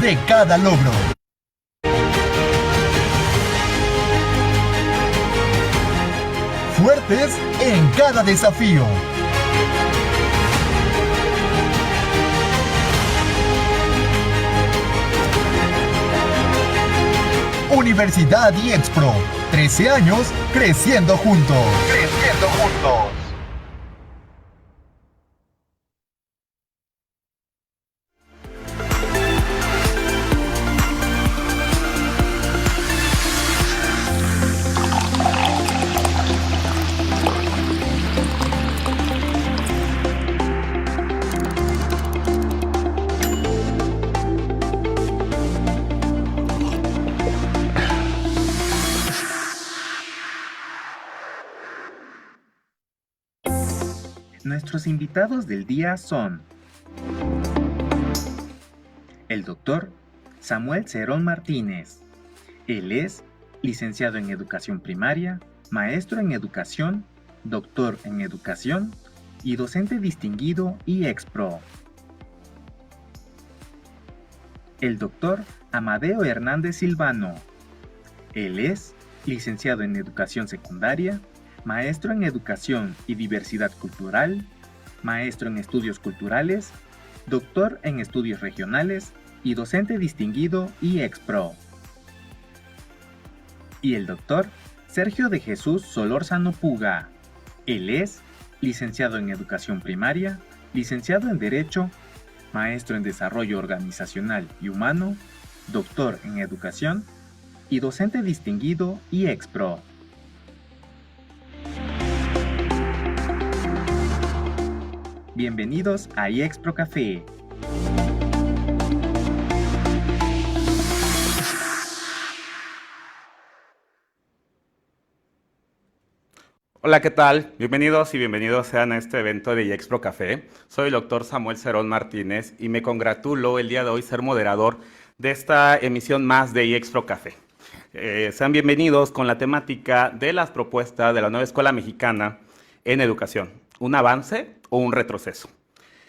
de cada logro. Fuertes en cada desafío. Universidad IEXPRO, 13 años creciendo juntos. Creciendo juntos. Nuestros invitados del día son el doctor Samuel Cerón Martínez. Él es licenciado en Educación Primaria, maestro en Educación, doctor en Educación y docente distinguido IEXPRO. El doctor Amadeo Hernández Silvano. Él es licenciado en Educación Secundaria, maestro en Educación y Diversidad Cultural, maestro en Estudios Culturales, doctor en Estudios Regionales y docente distinguido IEXPRO. Y el doctor Sergio de Jesús Solórzano Puga. Él es licenciado en Educación Primaria, licenciado en Derecho, maestro en Desarrollo Organizacional y Humano, doctor en Educación y docente distinguido IEXPRO. Bienvenidos a IEXPRO Café. Hola, ¿qué tal? Bienvenidos y bienvenidos sean a este evento de IEXPRO Café. Soy el doctor Samuel Cerón Martínez y me congratulo el día de hoy ser moderador de esta emisión más de IEXPRO Café. Sean bienvenidos con la temática de las propuestas de la nueva Escuela Mexicana en Educación. ¿Un avance o un retroceso?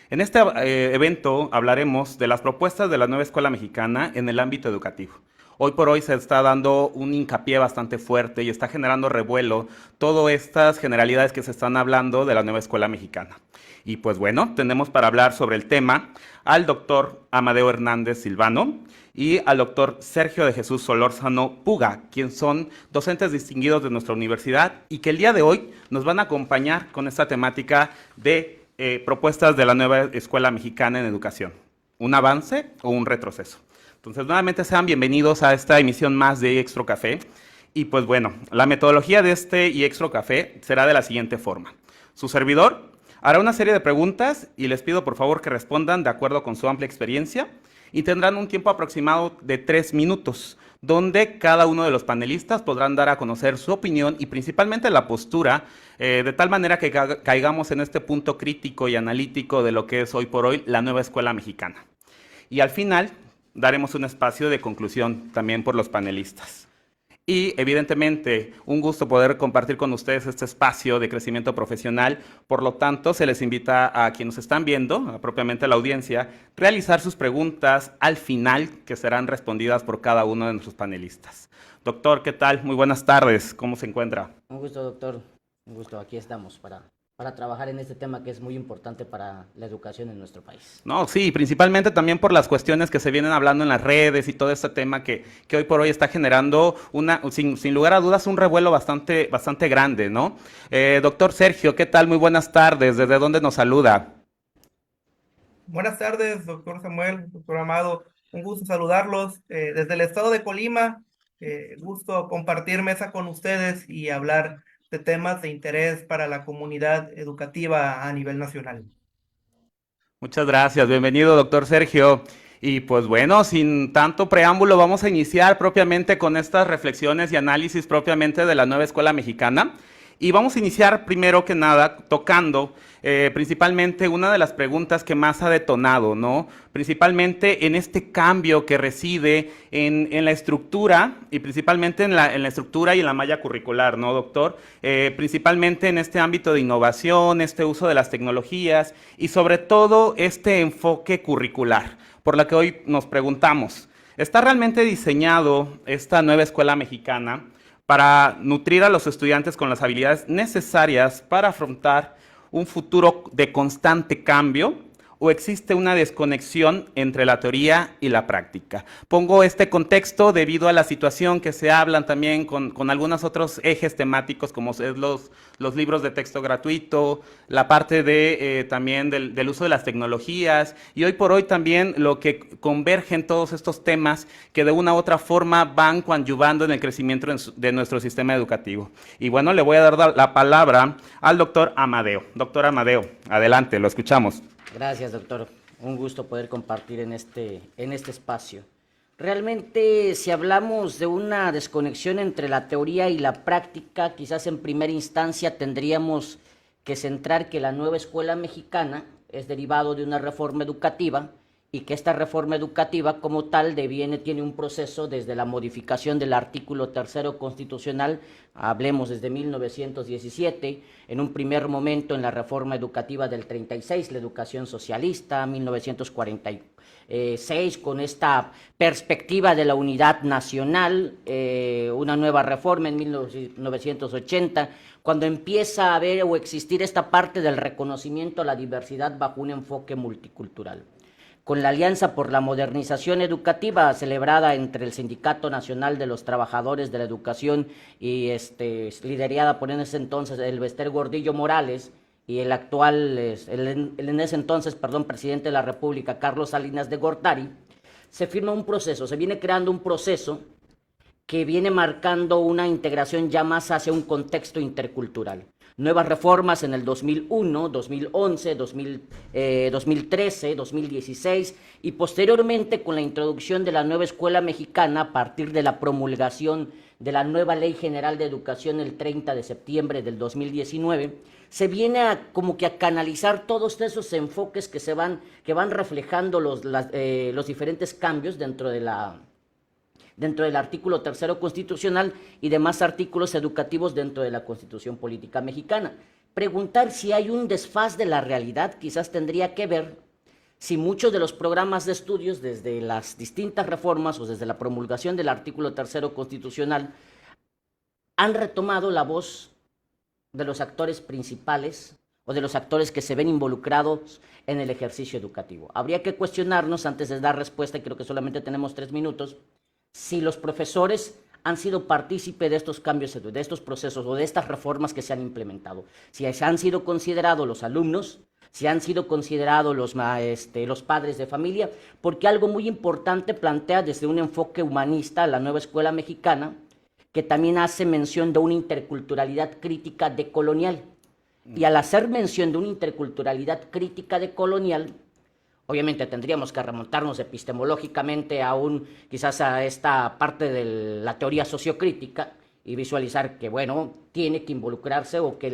En este evento hablaremos de las propuestas de la nueva Escuela Mexicana en el ámbito educativo. Hoy por hoy se está dando un hincapié bastante fuerte y está generando revuelo todas estas generalidades que se están hablando de la nueva Escuela Mexicana. Y pues bueno, tenemos para hablar sobre el tema al doctor Amadeo Hernández Silvano y al doctor Sergio de Jesús Solórzano Puga, quienes son docentes distinguidos de nuestra universidad y que el día de hoy nos van a acompañar con esta temática de propuestas de la nueva Escuela Mexicana en Educación. ¿Un avance o un retroceso? Entonces, nuevamente sean bienvenidos a esta emisión más de IEXPRO Café. Y pues bueno, la metodología de este IEXPRO Café será de la siguiente forma. Su servidor hará una serie de preguntas y les pido por favor que respondan de acuerdo con su amplia experiencia y tendrán un tiempo aproximado de 3 minutos, donde cada uno de los panelistas podrán dar a conocer su opinión y principalmente la postura, de tal manera que caigamos en este punto crítico y analítico de lo que es hoy por hoy la nueva Escuela Mexicana. Y al final daremos un espacio de conclusión también por los panelistas. Y evidentemente un gusto poder compartir con ustedes este espacio de crecimiento profesional. Por lo tanto, se les invita a quienes nos están viendo, propiamente a la audiencia, realizar sus preguntas al final, que serán respondidas por cada uno de nuestros panelistas. Doctor, ¿qué tal? Muy buenas tardes. ¿Cómo se encuentra? Un gusto, doctor. Un gusto. Aquí estamos para trabajar en este tema que es muy importante para la educación en nuestro país. No, sí, principalmente también por las cuestiones que se vienen hablando en las redes y todo este tema que hoy por hoy está generando sin lugar a dudas un revuelo bastante grande, ¿no? Doctor Sergio, ¿qué tal? Muy buenas tardes. ¿Desde dónde nos saluda? Buenas tardes, doctor Samuel, doctor Amado. Un gusto saludarlos desde el estado de Colima. Gusto compartir mesa con ustedes y hablar de temas de interés para la comunidad educativa a nivel nacional. Muchas gracias, bienvenido doctor Sergio. Y pues bueno, sin tanto preámbulo vamos a iniciar propiamente con estas reflexiones y análisis propiamente de la nueva Escuela Mexicana. Y vamos a iniciar primero que nada tocando principalmente una de las preguntas que más ha detonado, ¿no? Principalmente en este cambio que reside en la estructura y principalmente en la estructura y en la malla curricular, ¿no, doctor? Principalmente en este ámbito de innovación, este uso de las tecnologías y sobre todo este enfoque curricular. por la que hoy nos preguntamos, ¿está realmente diseñado esta nueva escuela mexicana para nutrir a los estudiantes con las habilidades necesarias para afrontar un futuro de constante cambio? ¿O existe una desconexión entre la teoría y la práctica? Pongo este contexto debido a la situación que se hablan también con algunos otros ejes temáticos, como es los libros de texto gratuito, la parte de también del uso de las tecnologías, y hoy por hoy también lo que convergen todos estos temas que de una u otra forma van coadyuvando en el crecimiento de nuestro sistema educativo. Y bueno, le voy a dar la palabra al doctor Amadeo. Doctor Amadeo, adelante, lo escuchamos. Gracias, doctor. Un gusto poder compartir en este espacio. Realmente, si hablamos de una desconexión entre la teoría y la práctica, quizás en primera instancia tendríamos que centrar que la nueva escuela mexicana es derivado de una reforma educativa y que esta reforma educativa como tal tiene un proceso desde la modificación del artículo 3º constitucional, hablemos desde 1917, en un primer momento en la reforma educativa del 36, la educación socialista, 1946, con esta perspectiva de la unidad nacional, una nueva reforma en 1980, cuando empieza a haber o existir esta parte del reconocimiento a la diversidad bajo un enfoque multicultural. Con la Alianza por la Modernización Educativa celebrada entre el Sindicato Nacional de los Trabajadores de la Educación y liderada por en ese entonces el Bester Gordillo Morales y el actual, en ese entonces, presidente de la República, Carlos Salinas de Gortari, se firma un proceso, se viene creando un proceso que viene marcando una integración ya más hacia un contexto intercultural. Nuevas reformas en el 2001, 2011, 2013, 2016 y posteriormente con la introducción de la nueva escuela mexicana a partir de la promulgación de la nueva Ley General de Educación el 30 de septiembre del 2019, se viene a canalizar todos esos enfoques que van reflejando los diferentes cambios dentro del artículo 3º constitucional y demás artículos educativos dentro de la Constitución Política Mexicana. Preguntar si hay un desfaz de la realidad quizás tendría que ver si muchos de los programas de estudios desde las distintas reformas o desde la promulgación del artículo 3º constitucional han retomado la voz de los actores principales o de los actores que se ven involucrados en el ejercicio educativo. Habría que cuestionarnos antes de dar respuesta, y creo que solamente tenemos 3 minutos, si los profesores han sido partícipe de estos cambios, de estos procesos o de estas reformas que se han implementado. Si han sido considerados los alumnos, si han sido considerados los padres de familia, porque algo muy importante plantea desde un enfoque humanista la nueva escuela mexicana, que también hace mención de una interculturalidad crítica decolonial. Y al hacer mención de una interculturalidad crítica decolonial, obviamente tendríamos que remontarnos epistemológicamente quizás a esta parte de la teoría sociocrítica y visualizar que, tiene que involucrarse o que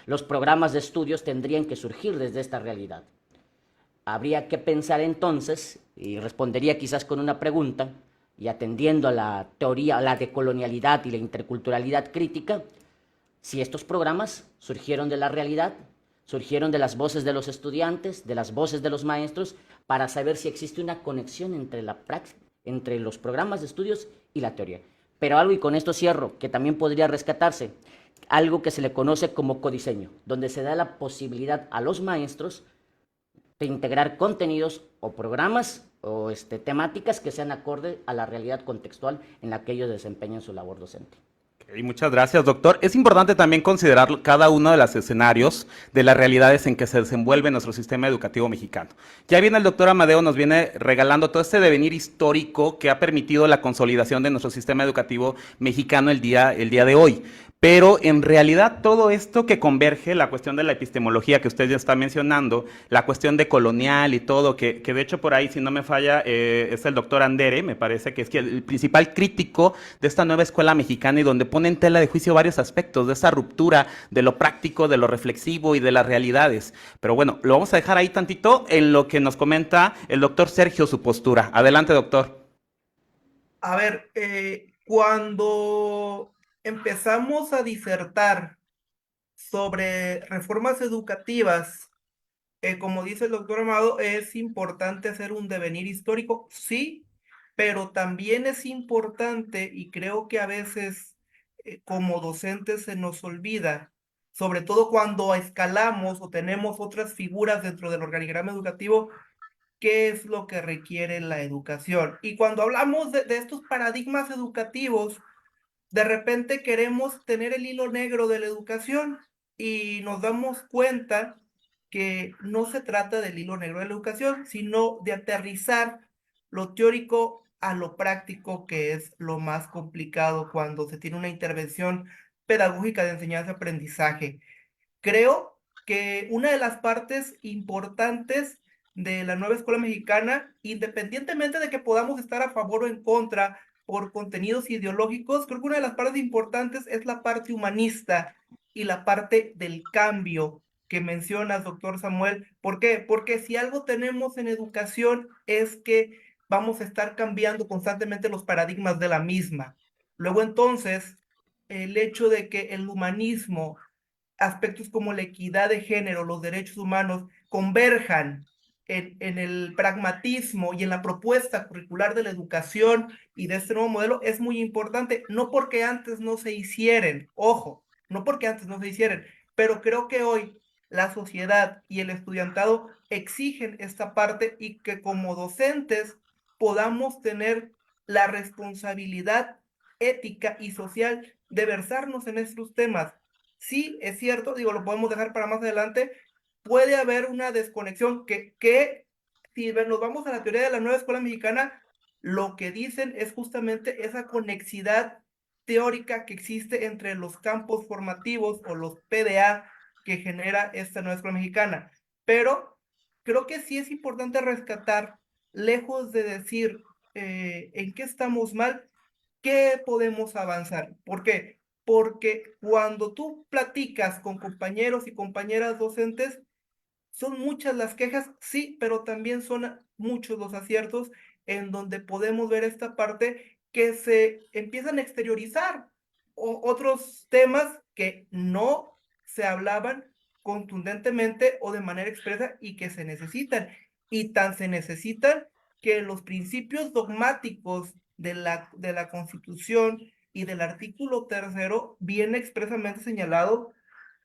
los programas de estudios tendrían que surgir desde esta realidad. Habría que pensar entonces, y respondería quizás con una pregunta, y atendiendo a la teoría, a la decolonialidad y la interculturalidad crítica, si estos programas surgieron de la realidad, surgieron de las voces de los estudiantes, de las voces de los maestros, para saber si existe una conexión entre los programas de estudios y la teoría. Pero algo, y con esto cierro, que también podría rescatarse, algo que se le conoce como codiseño, donde se da la posibilidad a los maestros de integrar contenidos o programas o temáticas que sean acorde a la realidad contextual en la que ellos desempeñan su labor docente. Okay, muchas gracias, doctor. Es importante también considerar cada uno de los escenarios de las realidades en que se desenvuelve nuestro sistema educativo mexicano. Ya bien el doctor Amadeo nos viene regalando todo este devenir histórico que ha permitido la consolidación de nuestro sistema educativo mexicano el día de hoy. Pero en realidad todo esto que converge, la cuestión de la epistemología que usted ya está mencionando, la cuestión de colonial y todo, que de hecho por ahí, si no me falla, es el doctor Andere, me parece que es el principal crítico de esta nueva escuela mexicana y donde pone en tela de juicio varios aspectos de esa ruptura de lo práctico, de lo reflexivo y de las realidades. Pero bueno, lo vamos a dejar ahí tantito en lo que nos comenta el doctor Sergio, su postura. Adelante, doctor. A ver, cuando empezamos a disertar sobre reformas educativas, Como dice el doctor Amado, es importante hacer un devenir histórico, sí, pero también es importante, y creo que a veces como docentes se nos olvida, sobre todo cuando escalamos o tenemos otras figuras dentro del organigrama educativo, qué es lo que requiere la educación. Y cuando hablamos de estos paradigmas educativos, de repente queremos tener el hilo negro de la educación y nos damos cuenta que no se trata del hilo negro de la educación, sino de aterrizar lo teórico a lo práctico, que es lo más complicado cuando se tiene una intervención pedagógica de enseñanza-aprendizaje. Creo que una de las partes importantes de la nueva escuela mexicana, independientemente de que podamos estar a favor o en contra por contenidos ideológicos, creo que una de las partes importantes es la parte humanista y la parte del cambio que mencionas, doctor Samuel. ¿Por qué? Porque si algo tenemos en educación es que vamos a estar cambiando constantemente los paradigmas de la misma. Luego entonces, el hecho de que el humanismo, aspectos como la equidad de género, los derechos humanos, converjan en el pragmatismo y en la propuesta curricular de la educación y de este nuevo modelo es muy importante, no porque antes no se hicieran, ojo, no porque antes no se hicieran, pero creo que hoy la sociedad y el estudiantado exigen esta parte y que como docentes podamos tener la responsabilidad ética y social de versarnos en estos temas. Sí, es cierto, digo, lo podemos dejar para más adelante, puede haber una desconexión que si nos vamos a la teoría de la nueva escuela mexicana, lo que dicen es justamente esa conexidad teórica que existe entre los campos formativos o los PDA que genera esta nueva escuela mexicana. Pero creo que sí es importante rescatar, lejos de decir en qué estamos mal, qué podemos avanzar. ¿Por qué? Porque cuando tú platicas con compañeros y compañeras docentes, son muchas las quejas, sí, pero también son muchos los aciertos en donde podemos ver esta parte que se empiezan a exteriorizar otros temas que no se hablaban contundentemente o de manera expresa y que se necesitan. Y tan se necesitan que los principios dogmáticos de la Constitución y del artículo 3 viene expresamente señalado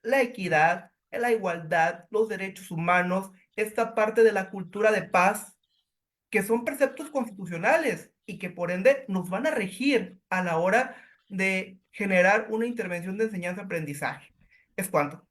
la equidad, la igualdad, los derechos humanos, esta parte de la cultura de paz, que son preceptos constitucionales y que por ende nos van a regir a la hora de generar una intervención de enseñanza-aprendizaje. Es cuanto.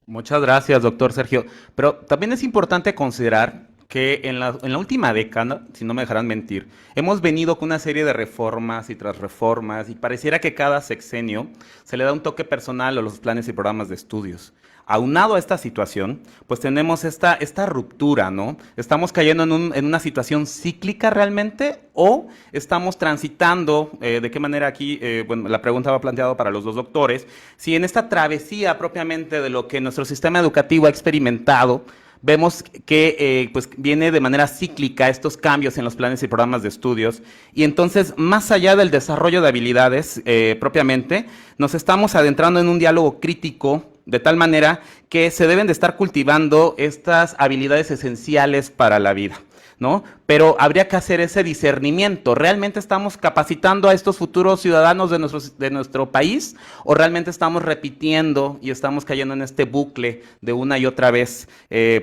Muchas gracias, doctor Sergio. Pero también es importante considerar que en la última década, si no me dejarán mentir, hemos venido con una serie de reformas y tras reformas y pareciera que cada sexenio se le da un toque personal a los planes y programas de estudios. Aunado a esta situación, pues tenemos esta ruptura, ¿no? ¿Estamos cayendo en una situación cíclica realmente o estamos transitando, de qué manera aquí, bueno, la pregunta va planteada para los dos doctores, si en esta travesía propiamente de lo que nuestro sistema educativo ha experimentado, vemos que pues viene de manera cíclica estos cambios en los planes y programas de estudios y entonces más allá del desarrollo de habilidades propiamente, nos estamos adentrando en un diálogo crítico de tal manera que se deben de estar cultivando estas habilidades esenciales para la vida, ¿no? Pero habría que hacer ese discernimiento. ¿Realmente estamos capacitando a estos futuros ciudadanos de nuestro país o realmente estamos repitiendo y estamos cayendo en este bucle de una y otra vez,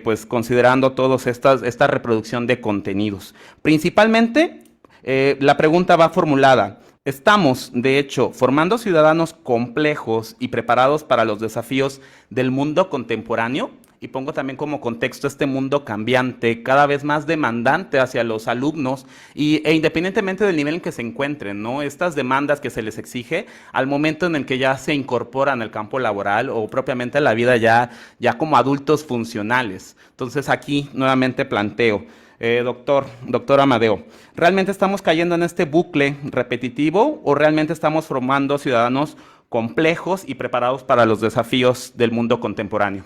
pues considerando toda esta reproducción de contenidos? Principalmente, la pregunta va formulada. Estamos, de hecho, formando ciudadanos complejos y preparados para los desafíos del mundo contemporáneo. Y pongo también como contexto este mundo cambiante, cada vez más demandante hacia los alumnos e independientemente del nivel en que se encuentren, ¿no? Estas demandas que se les exige al momento en el que ya se incorporan al campo laboral o propiamente a la vida ya como adultos funcionales. Entonces aquí nuevamente planteo. Doctor Amadeo, ¿realmente estamos cayendo en este bucle repetitivo o realmente estamos formando ciudadanos complejos y preparados para los desafíos del mundo contemporáneo?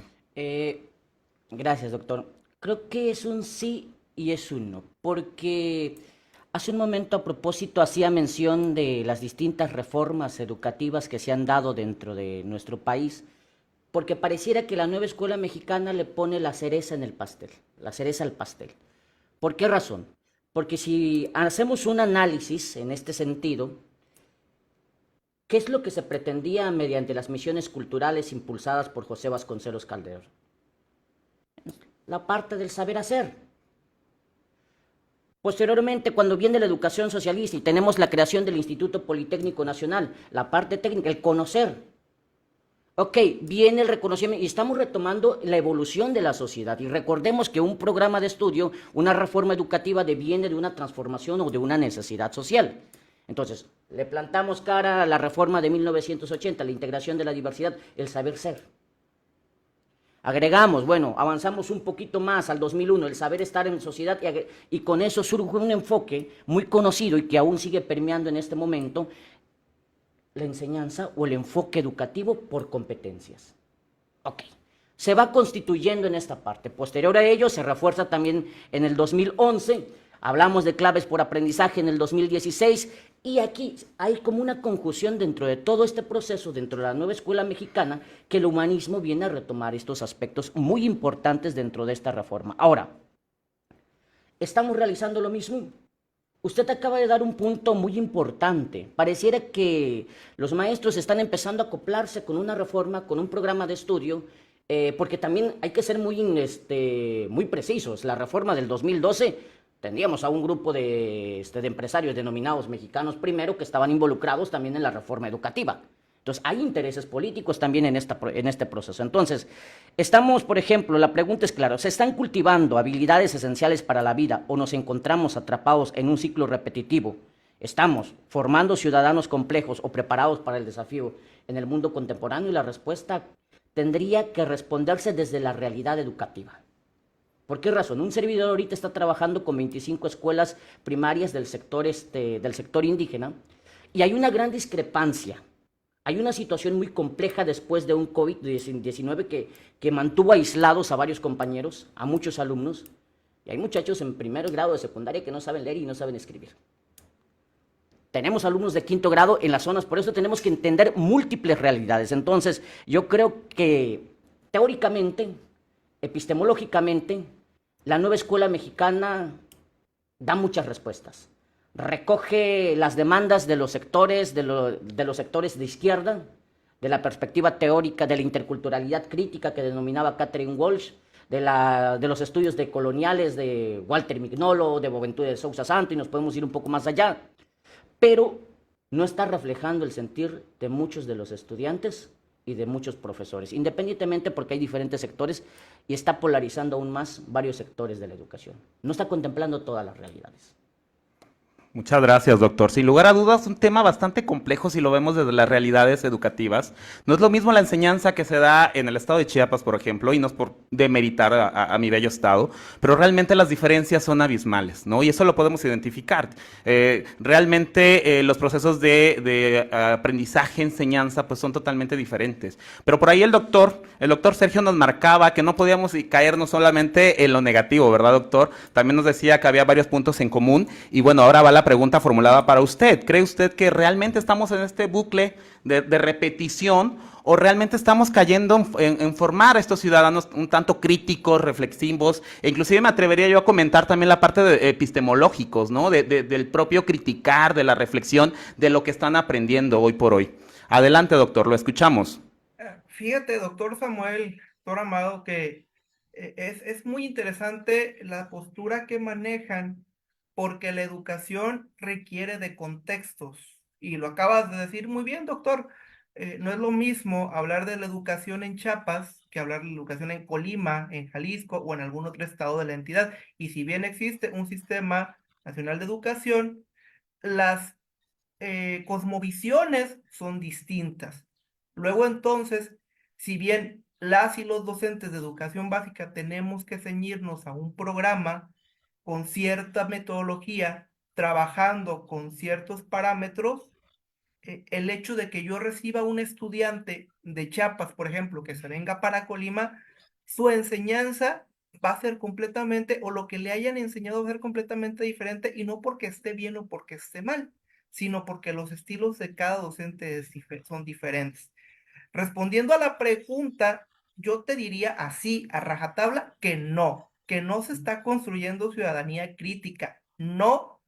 Gracias, doctor. Creo que es un sí y es un no, porque hace un momento a propósito hacía mención de las distintas reformas educativas que se han dado dentro de nuestro país porque pareciera que la nueva escuela mexicana le pone la cereza en el pastel, la cereza al pastel. ¿Por qué razón? Porque si hacemos un análisis en este sentido, ¿qué es lo que se pretendía mediante las misiones culturales impulsadas por José Vasconcelos Calderón? La parte del saber hacer. Posteriormente, cuando viene la educación socialista y tenemos la creación del Instituto Politécnico Nacional, la parte técnica, el conocer. Ok, viene el reconocimiento y estamos retomando la evolución de la sociedad. Y recordemos que un programa de estudio, una reforma educativa deviene de una transformación o de una necesidad social. Entonces, le plantamos cara a la reforma de 1980, la integración de la diversidad, el saber ser. Agregamos, bueno, avanzamos un poquito más al 2001, el saber estar en sociedad y con eso surge un enfoque muy conocido y que aún sigue permeando en este momento, la enseñanza o el enfoque educativo por competencias. Ok, se va constituyendo en esta parte. Posterior a ello se refuerza también en el 2011, hablamos de claves por aprendizaje en el 2016 y aquí hay como una conjunción dentro de todo este proceso, dentro de la nueva escuela mexicana, que el humanismo viene a retomar estos aspectos muy importantes dentro de esta reforma. Ahora, ¿estamos realizando lo mismo? Usted acaba de dar un punto muy importante. Pareciera que los maestros están empezando a acoplarse con una reforma, con un programa de estudio, porque también hay que ser muy precisos. La reforma del 2012, tendríamos a un grupo de empresarios denominados mexicanos primero que estaban involucrados también en la reforma educativa. Entonces, hay intereses políticos también en este proceso. Entonces, estamos, por ejemplo, la pregunta es clara, ¿se están cultivando habilidades esenciales para la vida o nos encontramos atrapados en un ciclo repetitivo? ¿Estamos formando ciudadanos complejos o preparados para el desafío en el mundo contemporáneo? Y la respuesta tendría que responderse desde la realidad educativa. ¿Por qué razón? Un servidor ahorita está trabajando con 25 escuelas primarias del sector indígena y hay una gran discrepancia. Hay una situación muy compleja después de un COVID-19 que mantuvo aislados a varios compañeros, a muchos alumnos, y hay muchachos en primer grado de secundaria que no saben leer y no saben escribir. Tenemos alumnos de quinto grado en las zonas, por eso tenemos que entender múltiples realidades. Entonces, yo creo que teóricamente, epistemológicamente, la nueva escuela mexicana da muchas respuestas. Recoge las demandas de los sectores, de los sectores de izquierda, de la perspectiva teórica de la interculturalidad crítica que denominaba Catherine Walsh, de los estudios decoloniales de Walter Mignolo, de Boaventura de Sousa Santos, y nos podemos ir un poco más allá, pero no está reflejando el sentir de muchos de los estudiantes y de muchos profesores, independientemente porque hay diferentes sectores y está polarizando aún más varios sectores de la educación. No está contemplando todas las realidades. Muchas gracias, doctor. Sin lugar a dudas, un tema bastante complejo si lo vemos desde las realidades educativas. No es lo mismo la enseñanza que se da en el estado de Chiapas, por ejemplo, y no es por demeritar a mi bello estado, pero realmente las diferencias son abismales, ¿no? Y eso lo podemos identificar. Realmente los procesos de aprendizaje, enseñanza, pues son totalmente diferentes. Pero por ahí el doctor Sergio nos marcaba que no podíamos caernos solamente en lo negativo, ¿verdad, doctor? También nos decía que había varios puntos en común y bueno, ahora va la pregunta formulada para usted. ¿Cree usted que realmente estamos en este bucle de repetición o realmente estamos cayendo en formar a estos ciudadanos un tanto críticos, reflexivos, e inclusive me atrevería yo a comentar también la parte de epistemológicos, ¿no? Del propio criticar, de la reflexión, de lo que están aprendiendo hoy por hoy? Adelante, doctor, lo escuchamos. Fíjate, doctor Samuel, doctor Amado, que es muy interesante la postura que manejan porque la educación requiere de contextos. Y lo acabas de decir muy bien, doctor. No es lo mismo hablar de la educación en Chiapas que hablar de la educación en Colima, en Jalisco o en algún otro estado de la entidad. Y si bien existe un sistema nacional de educación, las cosmovisiones son distintas. Luego entonces, si bien las y los docentes de educación básica tenemos que ceñirnos a un programa con cierta metodología, trabajando con ciertos parámetros, el hecho de que yo reciba un estudiante de Chiapas, por ejemplo, que se venga para Colima, su enseñanza va a ser completamente, o lo que le hayan enseñado va a ser completamente diferente, y no porque esté bien o porque esté mal, sino porque los estilos de cada docente son diferentes. Respondiendo a la pregunta, yo te diría así, a rajatabla, que no se está construyendo ciudadanía crítica, no.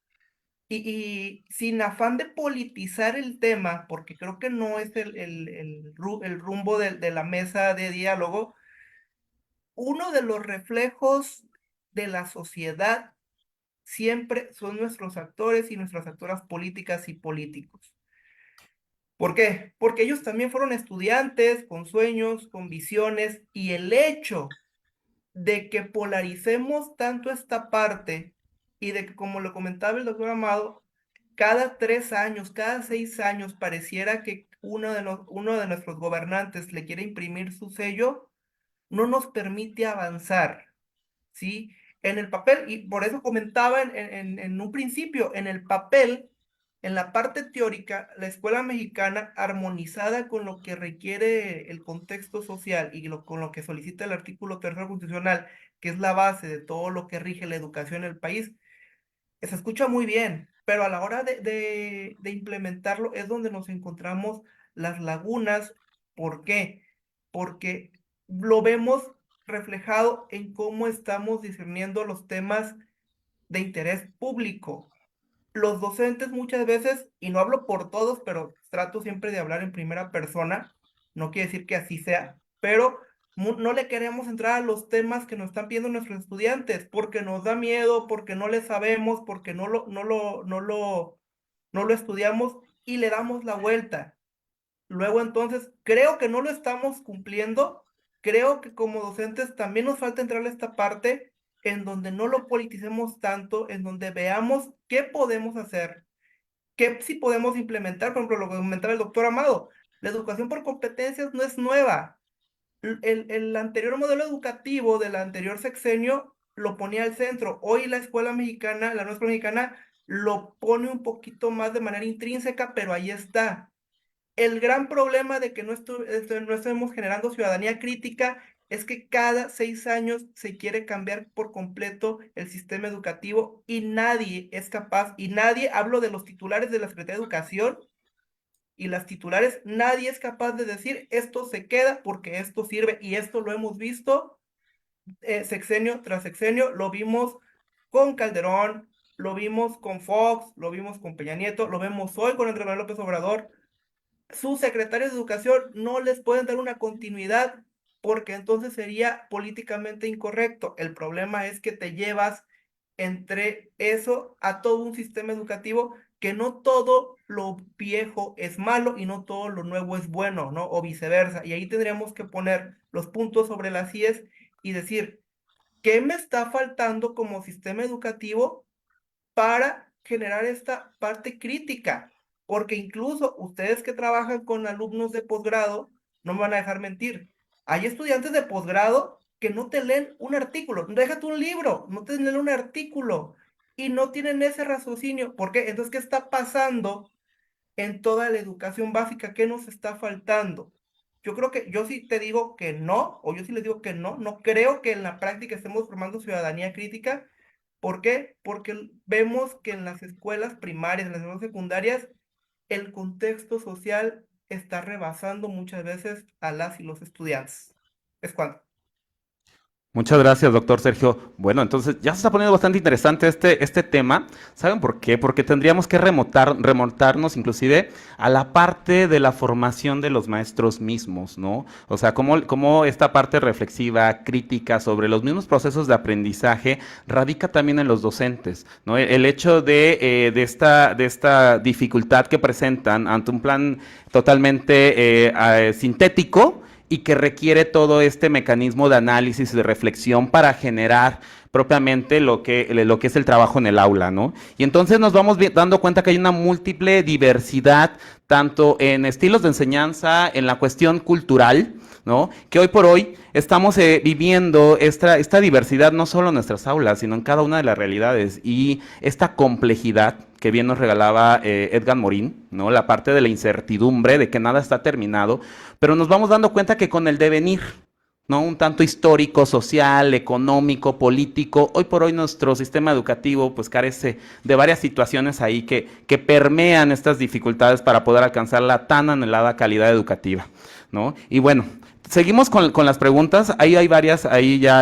Y sin afán de politizar el tema, porque creo que no es el rumbo de la mesa de diálogo, uno de los reflejos de la sociedad siempre son nuestros actores y nuestras actoras políticas y políticos. ¿Por qué? Porque ellos también fueron estudiantes con sueños, con visiones, y el hecho de que polaricemos tanto esta parte y de que, como lo comentaba el doctor Amado, cada 3 años, cada 6 años pareciera que uno de nuestros gobernantes le quiere imprimir su sello, no nos permite avanzar, ¿sí? En el papel, y por eso comentaba en un principio, en el papel, en la parte teórica, la escuela mexicana, armonizada con lo que requiere el contexto social y con lo que solicita el artículo 3 constitucional, que es la base de todo lo que rige la educación en el país, se escucha muy bien, pero a la hora de implementarlo es donde nos encontramos las lagunas. ¿Por qué? Porque lo vemos reflejado en cómo estamos discerniendo los temas de interés público. Los docentes muchas veces, y no hablo por todos, pero trato siempre de hablar en primera persona, no quiere decir que así sea, pero no le queremos entrar a los temas que nos están pidiendo nuestros estudiantes, porque nos da miedo, porque no le sabemos, porque no lo estudiamos y le damos la vuelta. Luego entonces, creo que no lo estamos cumpliendo, creo que como docentes también nos falta entrar a esta parte en donde no lo politicemos tanto, en donde veamos qué podemos hacer, qué sí podemos implementar. Por ejemplo, lo que comentaba el doctor Amado, la educación por competencias no es nueva. El anterior modelo educativo del anterior sexenio lo ponía al centro. Hoy la escuela mexicana, la nuestra mexicana, lo pone un poquito más de manera intrínseca, pero ahí está. El gran problema de que no estemos generando ciudadanía crítica es que cada 6 años se quiere cambiar por completo el sistema educativo y nadie es capaz, y nadie, hablo de los titulares de la Secretaría de Educación y las titulares, nadie es capaz de decir esto se queda porque esto sirve, y esto lo hemos visto sexenio tras sexenio. Lo vimos con Calderón, lo vimos con Fox, lo vimos con Peña Nieto, lo vemos hoy con Andrés Manuel López Obrador. Sus secretarios de educación no les pueden dar una continuidad porque entonces sería políticamente incorrecto. El problema es que te llevas entre eso a todo un sistema educativo, que no todo lo viejo es malo y no todo lo nuevo es bueno, ¿no? O viceversa. Y ahí tendríamos que poner los puntos sobre las IES y decir, ¿qué me está faltando como sistema educativo para generar esta parte crítica? Porque incluso ustedes que trabajan con alumnos de posgrado, no me van a dejar mentir, hay estudiantes de posgrado que no te leen un artículo, déjate un libro, no te leen un artículo y no tienen ese raciocinio. ¿Por qué? Entonces, ¿qué está pasando en toda la educación básica? ¿Qué nos está faltando? Yo creo que yo sí te digo que no, o yo sí les digo que no, no creo que en la práctica estemos formando ciudadanía crítica. ¿Por qué? Porque vemos que en las escuelas primarias, en las escuelas secundarias, el contexto social está rebasando muchas veces a las y los estudiantes. Es cuando. Muchas gracias, doctor Sergio. Bueno, entonces ya se está poniendo bastante interesante este tema. ¿Saben por qué? Porque tendríamos que remontarnos inclusive a la parte de la formación de los maestros mismos, ¿no? O sea, cómo esta parte reflexiva, crítica sobre los mismos procesos de aprendizaje radica también en los docentes, ¿no? El hecho de esta dificultad que presentan ante un plan totalmente sintético, y que requiere todo este mecanismo de análisis y de reflexión para generar propiamente lo que es el trabajo en el aula, ¿no? Y entonces nos vamos dando cuenta que hay una múltiple diversidad, tanto en estilos de enseñanza, en la cuestión cultural, ¿no? Que hoy por hoy estamos viviendo esta diversidad no solo en nuestras aulas, sino en cada una de las realidades, y esta complejidad que bien nos regalaba Edgar Morin, ¿no? La parte de la incertidumbre, de que nada está terminado, pero nos vamos dando cuenta que con el devenir, ¿no? Un tanto histórico, social, económico, político. Hoy por hoy nuestro sistema educativo pues carece de varias situaciones ahí que permean estas dificultades para poder alcanzar la tan anhelada calidad educativa, ¿no? Y bueno, seguimos con las preguntas. Ahí hay varias, ahí ya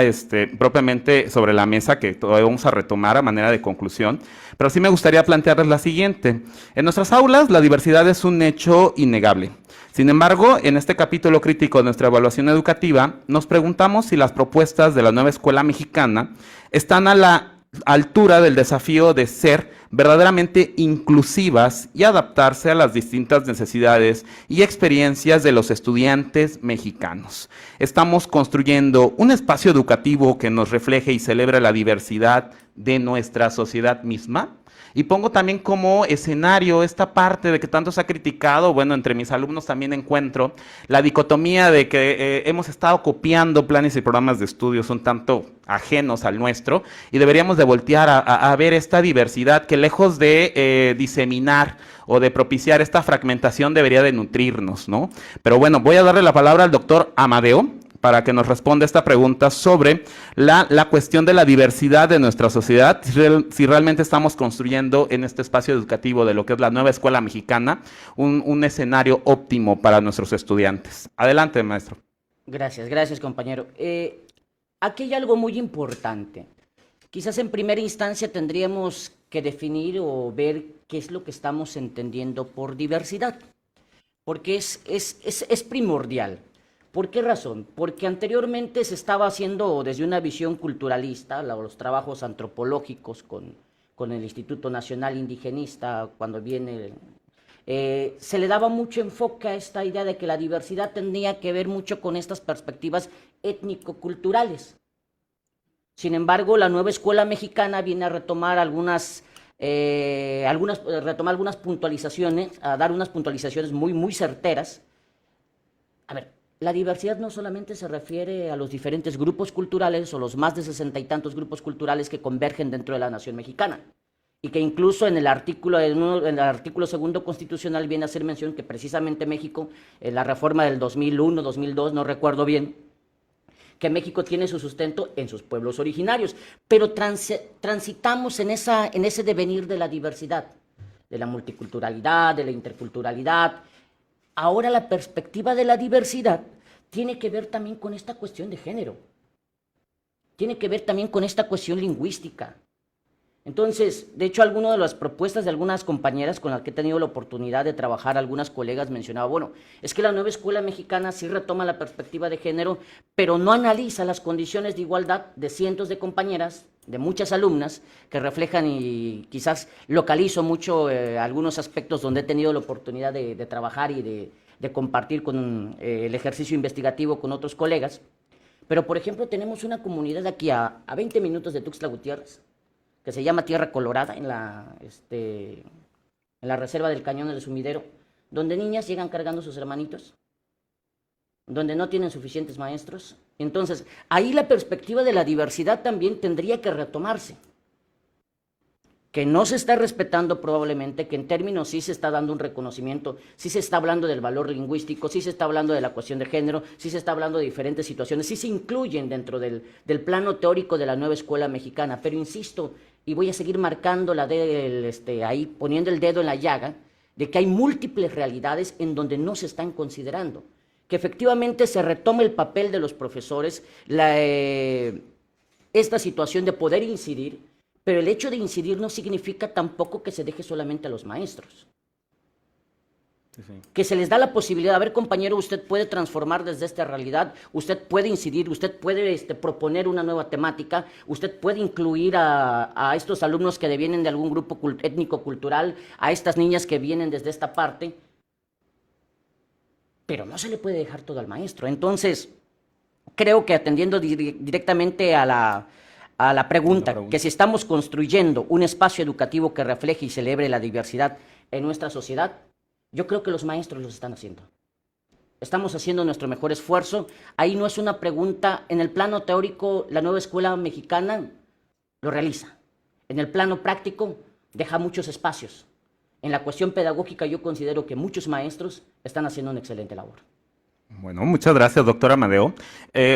propiamente sobre la mesa que todavía vamos a retomar a manera de conclusión. Pero sí me gustaría plantearles la siguiente. En nuestras aulas la diversidad es un hecho innegable. Sin embargo, en este capítulo crítico de nuestra evaluación educativa, nos preguntamos si las propuestas de la nueva escuela mexicana están a la altura del desafío de ser verdaderamente inclusivas y adaptarse a las distintas necesidades y experiencias de los estudiantes mexicanos. Estamos construyendo un espacio educativo que nos refleje y celebre la diversidad de nuestra sociedad misma. Y pongo también como escenario esta parte de que tanto se ha criticado, bueno, entre mis alumnos también encuentro la dicotomía de que hemos estado copiando planes y programas de estudios un tanto ajenos al nuestro y deberíamos de voltear a ver esta diversidad que lejos de diseminar o de propiciar esta fragmentación debería de nutrirnos, ¿no? Pero bueno, voy a darle la palabra al doctor Amadeo para que nos responda esta pregunta sobre la cuestión de la diversidad de nuestra sociedad, si realmente estamos construyendo en este espacio educativo de lo que es la nueva escuela mexicana un escenario óptimo para nuestros estudiantes. Adelante, maestro. Gracias, compañero. Aquí hay algo muy importante. Quizás en primera instancia tendríamos que definir o ver qué es lo que estamos entendiendo por diversidad, porque es primordial. ¿Por qué razón? Porque anteriormente se estaba haciendo desde una visión culturalista, los trabajos antropológicos con el Instituto Nacional Indigenista, cuando viene, se le daba mucho enfoque a esta idea de que la diversidad tenía que ver mucho con estas perspectivas étnico-culturales. Sin embargo, la nueva escuela mexicana viene a retomar algunas puntualizaciones, a dar unas puntualizaciones muy certeras. A ver, la diversidad no solamente se refiere a los diferentes grupos culturales o los más de 60 y tantos grupos culturales que convergen dentro de la nación mexicana y que incluso en el artículo segundo constitucional viene a hacer mención que precisamente México, en la reforma del 2001, 2002, no recuerdo bien, que México tiene su sustento en sus pueblos originarios, pero transitamos en ese devenir de la diversidad, de la multiculturalidad, de la interculturalidad. Ahora la perspectiva de la diversidad tiene que ver también con esta cuestión de género, tiene que ver también con esta cuestión lingüística. Entonces, de hecho, algunas de las propuestas de algunas compañeras con las que he tenido la oportunidad de trabajar, algunas colegas mencionaban, bueno, es que la nueva escuela mexicana sí retoma la perspectiva de género, pero no analiza las condiciones de igualdad de cientos de compañeras, de muchas alumnas, que reflejan y quizás localizo mucho algunos aspectos donde he tenido la oportunidad de trabajar y de compartir con el ejercicio investigativo con otros colegas. Pero, por ejemplo, tenemos una comunidad aquí a 20 minutos de Tuxtla Gutiérrez, que se llama Tierra Colorada, en la reserva del Cañón del Sumidero, donde niñas llegan cargando sus hermanitos, donde no tienen suficientes maestros. Entonces, ahí la perspectiva de la diversidad también tendría que retomarse, que no se está respetando probablemente, que en términos sí se está dando un reconocimiento, sí se está hablando del valor lingüístico, sí se está hablando de la cuestión de género, sí se está hablando de diferentes situaciones, sí se incluyen dentro del plano teórico de la nueva escuela mexicana, pero insisto, y voy a seguir marcando ahí poniendo el dedo en la llaga, de que hay múltiples realidades en donde no se están considerando, que efectivamente se retome el papel de los profesores, esta situación de poder incidir, pero el hecho de incidir no significa tampoco que se deje solamente a los maestros. Sí. Que se les da la posibilidad, a ver, compañero, usted puede transformar desde esta realidad, usted puede incidir, usted puede proponer una nueva temática, usted puede incluir a estos alumnos que vienen de algún grupo étnico-cultural, a estas niñas que vienen desde esta parte, pero no se le puede dejar todo al maestro. Entonces, creo que atendiendo directamente a la pregunta, que si estamos construyendo un espacio educativo que refleje y celebre la diversidad en nuestra sociedad, yo creo que los maestros los están haciendo. Estamos haciendo nuestro mejor esfuerzo. Ahí no es una pregunta, en el plano teórico, la nueva escuela mexicana lo realiza. En el plano práctico, deja muchos espacios. En la cuestión pedagógica, yo considero que muchos maestros están haciendo una excelente labor. Bueno, muchas gracias, doctor Amadeo.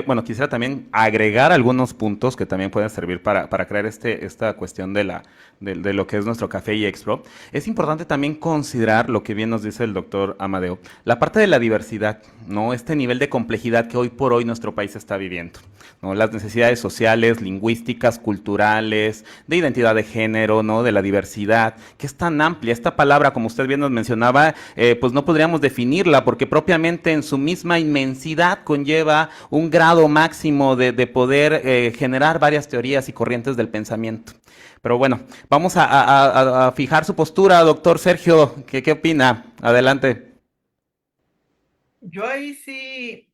Bueno, quisiera también agregar algunos puntos que también pueden servir para crear esta cuestión de lo que es nuestro café y Expro. Es importante también considerar lo que bien nos dice el doctor Amadeo, la parte de la diversidad, ¿no? Este nivel de complejidad que hoy por hoy nuestro país está viviendo, ¿no? Las necesidades sociales, lingüísticas, culturales, de identidad de género, ¿no? De la diversidad, que es tan amplia. Esta palabra, como usted bien nos mencionaba, pues no podríamos definirla porque propiamente en su misma inmensidad conlleva un grado máximo de poder generar varias teorías y corrientes del pensamiento. Pero bueno, vamos a fijar su postura, doctor Sergio. ¿Qué opina? Adelante. Yo ahí sí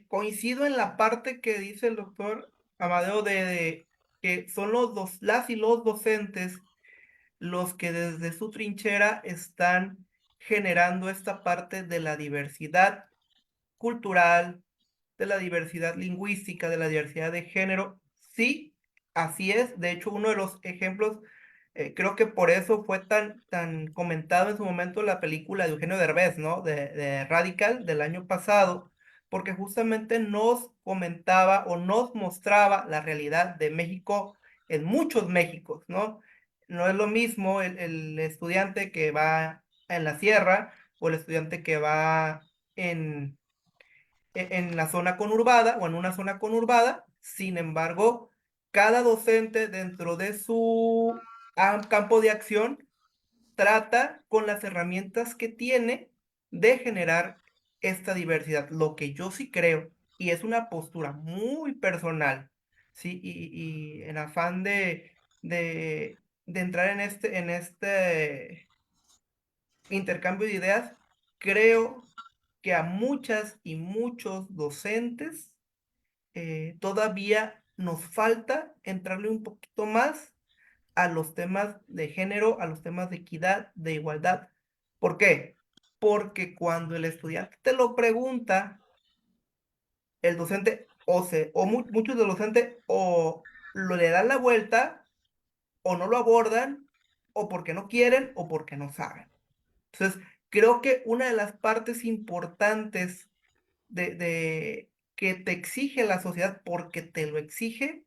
coincido en la parte que dice el doctor Amadeo de que son las y los docentes los que desde su trinchera están generando esta parte de la diversidad cultural, de la diversidad lingüística, de la diversidad de género. Sí, así es. De hecho, uno de los ejemplos, creo que por eso fue tan comentado en su momento la película de Eugenio Derbez, ¿no? De Radical del año pasado, porque justamente nos comentaba o nos mostraba la realidad de México en muchos Méxicos, ¿no? No es lo mismo el estudiante que va en la sierra o el estudiante que va en en la zona conurbada o en una zona conurbada. Sin embargo, cada docente dentro de su campo de acción trata con las herramientas que tiene de generar esta diversidad. Lo que yo sí creo, y es una postura muy personal, ¿sí? Y en afán de entrar en este intercambio de ideas, creo que a muchas y muchos docentes todavía nos falta entrarle un poquito más a los temas de género, a los temas de equidad, de igualdad. ¿Por qué? Porque cuando el estudiante te lo pregunta, el docente muchos de los docentes o le dan la vuelta o no lo abordan o porque no quieren o porque no saben. Entonces, creo que una de las partes importantes que te exige la sociedad porque te lo exige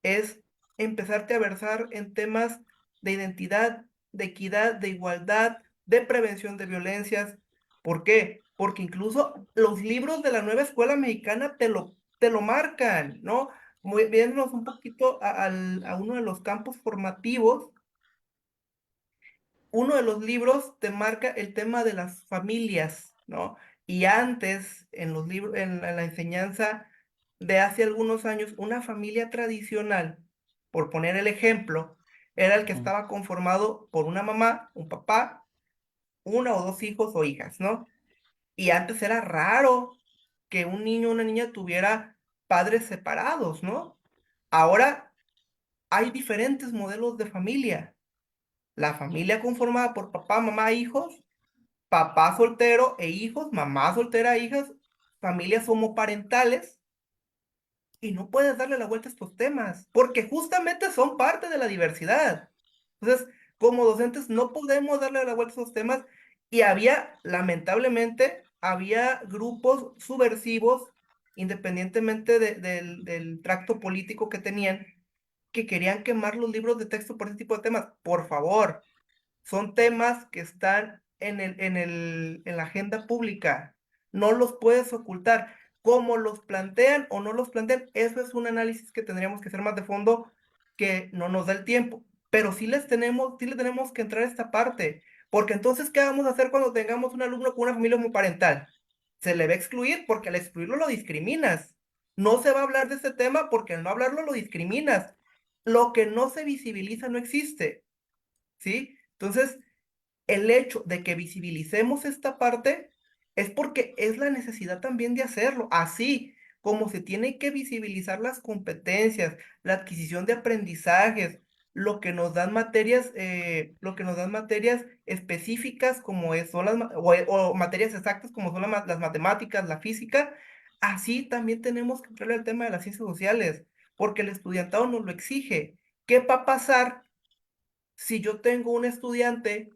es empezarte a versar en temas de identidad, de equidad, de igualdad, de prevención de violencias. ¿Por qué? Porque incluso los libros de la nueva escuela mexicana te lo marcan, ¿no? Viéndonos un poquito a uno de los campos formativos, uno de los libros te marca el tema de las familias, ¿no? Y antes, en los libros, en la enseñanza de hace algunos años, una familia tradicional, por poner el ejemplo, era el que estaba conformado por una mamá, un papá, una o dos hijos o hijas, ¿no? Y antes era raro que un niño o una niña tuviera padres separados, ¿no? Ahora hay diferentes modelos de familia. La familia conformada por papá, mamá, hijos, papá soltero e hijos, mamá soltera e hijas, familias homoparentales, y no puedes darle la vuelta a estos temas, porque justamente son parte de la diversidad. Entonces, como docentes no podemos darle la vuelta a estos temas, y lamentablemente, había grupos subversivos, independientemente del tracto político que tenían, que querían quemar los libros de texto por ese tipo de temas. Por favor, son temas que están en la agenda pública. No los puedes ocultar. Cómo los plantean o no los plantean, eso es un análisis que tendríamos que hacer más de fondo, que no nos da el tiempo. Pero sí le tenemos que entrar a esta parte. Porque entonces, ¿qué vamos a hacer cuando tengamos un alumno con una familia homoparental? Se le va a excluir porque al excluirlo lo discriminas. No se va a hablar de este tema porque al no hablarlo lo discriminas. Lo que no se visibiliza no existe. ¿Sí? Entonces, el hecho de que visibilicemos esta parte es porque es la necesidad también de hacerlo, así como se tiene que visibilizar las competencias, la adquisición de aprendizajes, lo que nos dan materias específicas como son o materias exactas como son las matemáticas, la física. Así también tenemos que entrarle al tema de las ciencias sociales, porque el estudiantado nos lo exige. ¿Qué va a pasar si yo tengo un estudiante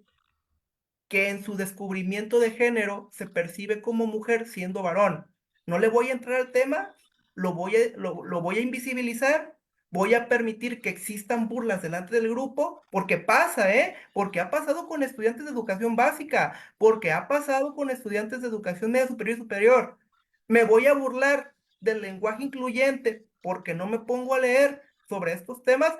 que en su descubrimiento de género se percibe como mujer siendo varón. No le voy a entrar al tema, lo voy a invisibilizar, voy a permitir que existan burlas delante del grupo, porque pasa, porque ha pasado con estudiantes de educación básica, porque ha pasado con estudiantes de educación media superior y superior. Me voy a burlar del lenguaje incluyente porque no me pongo a leer sobre estos temas.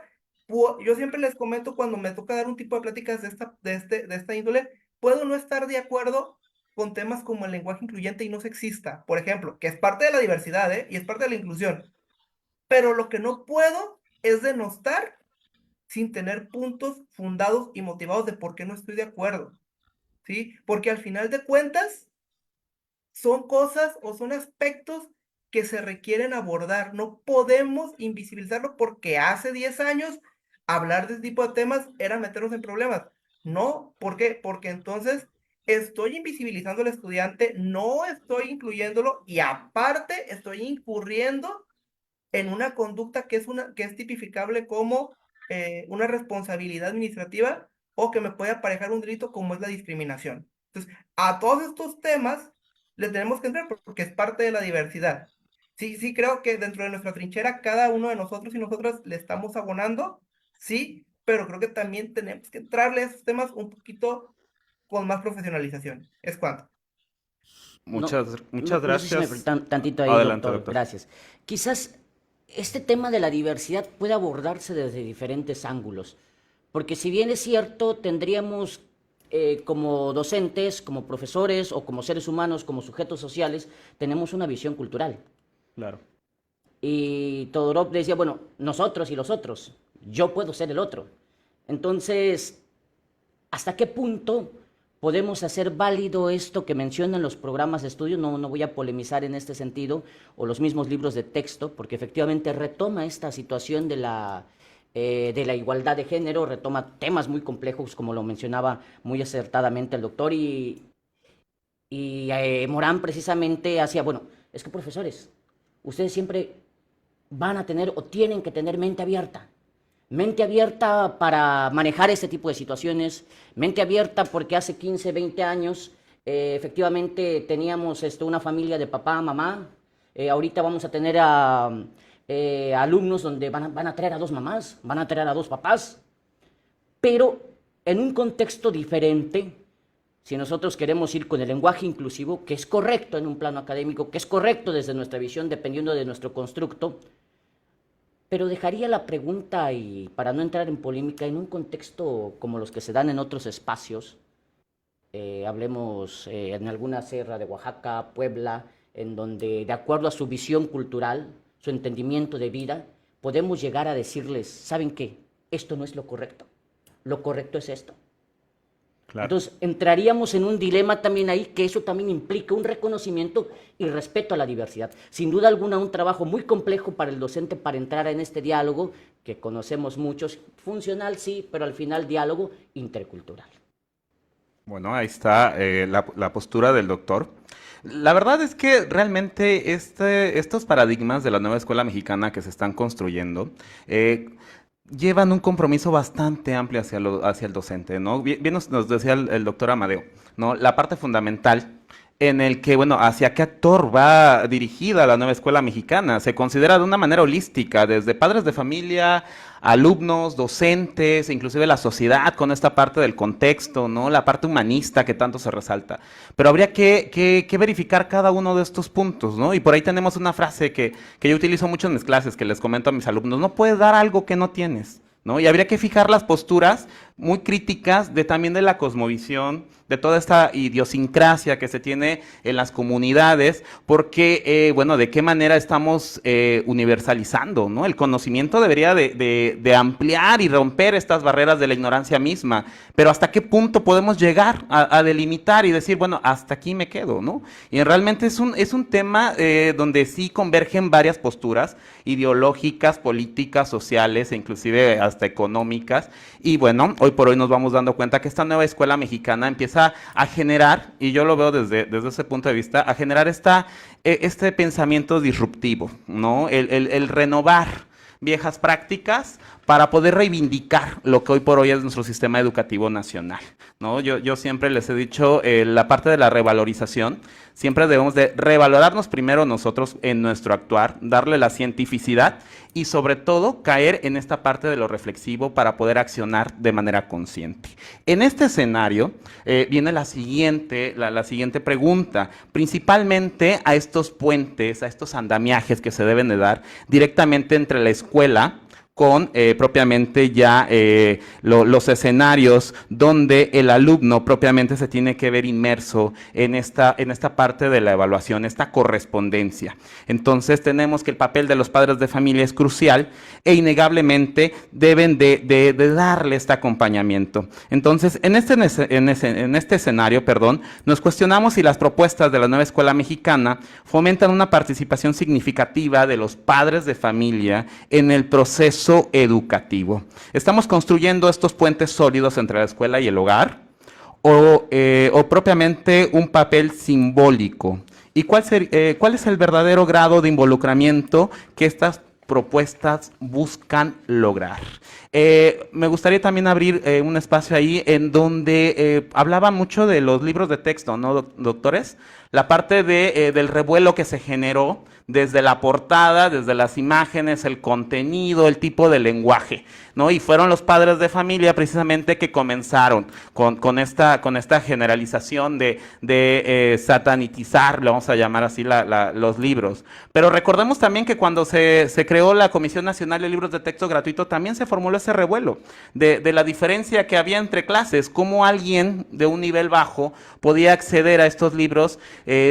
Yo siempre les comento cuando me toca dar un tipo de pláticas de esta índole, puedo no estar de acuerdo con temas como el lenguaje incluyente y no sexista, por ejemplo, que es parte de la diversidad, y es parte de la inclusión. Pero lo que no puedo es denostar sin tener puntos fundados y motivados de por qué no estoy de acuerdo, ¿sí? Porque al final de cuentas son cosas o son aspectos que se requieren abordar. No podemos invisibilizarlo porque hace 10 años hablar de este tipo de temas era meternos en problemas. No, ¿por qué? Porque entonces estoy invisibilizando al estudiante, no estoy incluyéndolo y aparte estoy incurriendo en una conducta que es tipificable como una responsabilidad administrativa o que me puede aparejar un delito como es la discriminación. Entonces, a todos estos temas le tenemos que entrar porque es parte de la diversidad. Sí, sí creo que dentro de nuestra trinchera cada uno de nosotros y nosotras le estamos abonando, sí, pero creo que también tenemos que entrarle a esos temas un poquito con más profesionalización. Es cuanto. No, Muchas no sé si me gracias. tantito ahí, Adelante, doctor. doctor. Gracias. Quizás este tema de la diversidad puede abordarse desde diferentes ángulos, porque si bien es cierto, tendríamos como docentes, como profesores o como seres humanos, como sujetos sociales, tenemos una visión cultural. Claro. Y Todorov decía, bueno, nosotros y los otros, yo puedo ser el otro. Entonces, ¿hasta qué punto podemos hacer válido esto que mencionan los programas de estudio? No voy a polemizar en este sentido, o los mismos libros de texto, porque efectivamente retoma esta situación de la igualdad de género, retoma temas muy complejos, como lo mencionaba muy acertadamente el doctor, y Morán precisamente hacía, bueno, es que profesores, ustedes siempre van a tener o tienen que tener mente abierta para manejar este tipo de situaciones, mente abierta porque hace 15, 20 años efectivamente teníamos una familia de papá, mamá, ahorita vamos a tener alumnos donde van a traer a dos mamás, van a traer a dos papás, pero en un contexto diferente. Si nosotros queremos ir con el lenguaje inclusivo, que es correcto en un plano académico, que es correcto desde nuestra visión, dependiendo de nuestro constructo, pero dejaría la pregunta, y para no entrar en polémica, en un contexto como los que se dan en otros espacios, hablemos en alguna sierra de Oaxaca, Puebla, en donde de acuerdo a su visión cultural, su entendimiento de vida, podemos llegar a decirles, ¿saben qué? Esto no es lo correcto es esto. Claro. Entonces, entraríamos en un dilema también ahí, que eso también implica un reconocimiento y respeto a la diversidad. Sin duda alguna, un trabajo muy complejo para el docente para entrar en este diálogo, que conocemos muchos, funcional sí, pero al final diálogo intercultural. Bueno, ahí está la postura del doctor. La verdad es que realmente estos paradigmas de la nueva escuela mexicana que se están construyendo llevan un compromiso bastante amplio hacia el docente, ¿no? Bien nos decía el doctor Amadeo, ¿no? La parte fundamental en el que, bueno, hacia qué actor va dirigida la nueva escuela mexicana. Se considera de una manera holística, desde padres de familia, alumnos, docentes, inclusive la sociedad con esta parte del contexto, ¿no? La parte humanista que tanto se resalta. Pero habría que verificar cada uno de estos puntos, ¿no? Y por ahí tenemos una frase que yo utilizo mucho en mis clases, que les comento a mis alumnos: no puedes dar algo que no tienes, ¿no? Y habría que fijar las posturas muy críticas también de la cosmovisión, de toda esta idiosincrasia que se tiene en las comunidades, porque, bueno, de qué manera estamos universalizando, ¿no? El conocimiento debería de ampliar y romper estas barreras de la ignorancia misma, pero ¿hasta qué punto podemos llegar a delimitar y decir, bueno, hasta aquí me quedo, ¿no? Y realmente es un tema donde sí convergen varias posturas ideológicas, políticas, sociales e inclusive hasta económicas, y bueno, hoy por hoy nos vamos dando cuenta que esta nueva escuela mexicana empieza a generar, y yo lo veo desde ese punto de vista, a generar este pensamiento disruptivo, ¿no? El renovar viejas prácticas para poder reivindicar lo que hoy por hoy es nuestro sistema educativo nacional, ¿no? Yo siempre les he dicho, la parte de la revalorización, siempre debemos de revalorarnos primero nosotros en nuestro actuar, darle la cientificidad y sobre todo caer en esta parte de lo reflexivo para poder accionar de manera consciente. En este escenario viene la siguiente pregunta, principalmente a estos puentes, a estos andamiajes que se deben de dar directamente entre la escuela con propiamente ya los escenarios donde el alumno propiamente se tiene que ver inmerso en esta parte de la evaluación, esta correspondencia. Entonces tenemos que el papel de los padres de familia es crucial e innegablemente deben de darle este acompañamiento. Entonces, en este escenario, nos cuestionamos si las propuestas de la nueva escuela mexicana fomentan una participación significativa de los padres de familia en el proceso educativo. ¿Estamos construyendo estos puentes sólidos entre la escuela y el hogar? ¿O propiamente un papel simbólico? ¿Y cuál es el verdadero grado de involucramiento que estas propuestas buscan lograr? Me gustaría también abrir un espacio ahí en donde hablaba mucho de los libros de texto, ¿no, doctores? La parte del revuelo que se generó desde la portada, desde las imágenes, el contenido, el tipo de lenguaje, ¿no? Y fueron los padres de familia precisamente que comenzaron con esta generalización de satanitizar, le vamos a llamar así, los libros. Pero recordemos también que cuando se creó la Comisión Nacional de Libros de Texto Gratuito, también se formuló ese revuelo de la diferencia que había entre clases, cómo alguien de un nivel bajo podía acceder a estos libros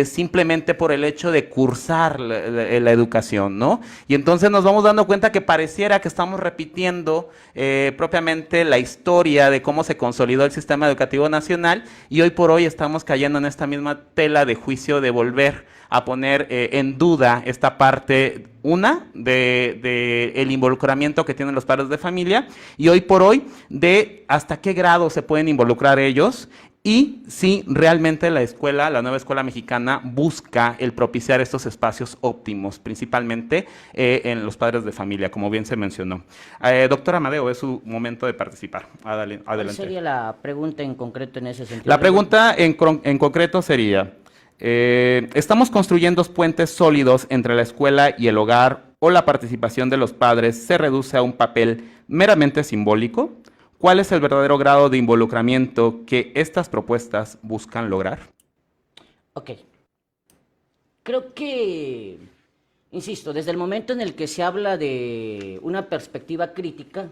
simplemente por el hecho de cursar la educación, ¿no? Y entonces nos vamos dando cuenta que pareciera que estamos repitiendo propiamente la historia de cómo se consolidó el sistema educativo nacional y hoy por hoy estamos cayendo en esta misma tela de juicio de volver a poner en duda esta parte, de el involucramiento que tienen los padres de familia y hoy por hoy de hasta qué grado se pueden involucrar ellos y si realmente la nueva escuela mexicana busca el propiciar estos espacios óptimos, principalmente en los padres de familia, como bien se mencionó. Doctor Amadeo, es su momento de participar. Adelante. ¿Cuál sería la pregunta en concreto en ese sentido? La pregunta en concreto sería, ¿estamos construyendo puentes sólidos entre la escuela y el hogar o la participación de los padres se reduce a un papel meramente simbólico? ¿Cuál es el verdadero grado de involucramiento que estas propuestas buscan lograr? Ok. Creo que, insisto, desde el momento en el que se habla de una perspectiva crítica,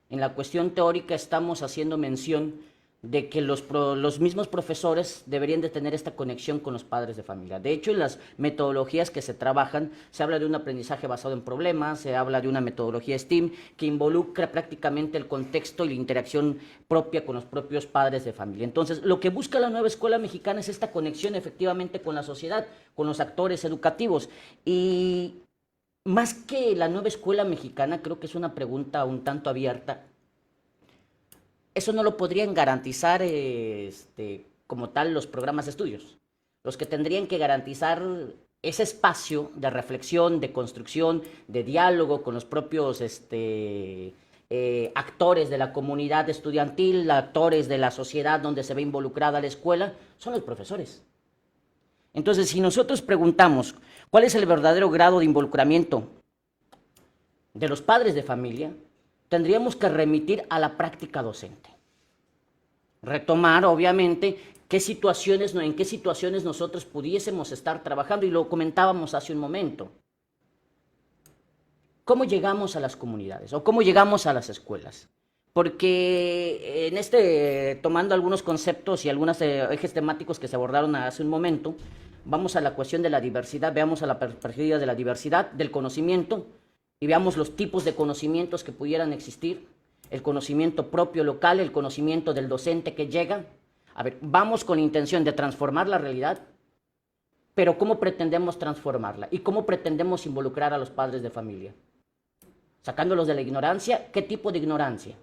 en la cuestión teórica estamos haciendo mención de que los mismos profesores deberían de tener esta conexión con los padres de familia. De hecho, en las metodologías que se trabajan, se habla de un aprendizaje basado en problemas, se habla de una metodología STEAM que involucra prácticamente el contexto y la interacción propia con los propios padres de familia. Entonces, lo que busca la nueva escuela mexicana es esta conexión efectivamente con la sociedad, con los actores educativos. Y más que la nueva escuela mexicana, creo que es una pregunta un tanto abierta. Eso no lo podrían garantizar como tal los programas de estudios. Los que tendrían que garantizar ese espacio de reflexión, de construcción, de diálogo con los propios actores de la comunidad estudiantil, actores de la sociedad donde se ve involucrada la escuela, son los profesores. Entonces, si nosotros preguntamos cuál es el verdadero grado de involucramiento de los padres de familia, tendríamos que remitir a la práctica docente. Retomar, obviamente, en qué situaciones nosotros pudiésemos estar trabajando, y lo comentábamos hace un momento. ¿Cómo llegamos a las comunidades o cómo llegamos a las escuelas? Porque tomando algunos conceptos y algunos ejes temáticos que se abordaron hace un momento, vamos a la cuestión de la diversidad, veamos a la perspectiva de la diversidad, del conocimiento, y veamos los tipos de conocimientos que pudieran existir, el conocimiento propio local, el conocimiento del docente que llega. A ver, vamos con intención de transformar la realidad, pero ¿cómo pretendemos transformarla? ¿Y cómo pretendemos involucrar a los padres de familia? Sacándolos de la ignorancia. ¿Qué tipo de ignorancia?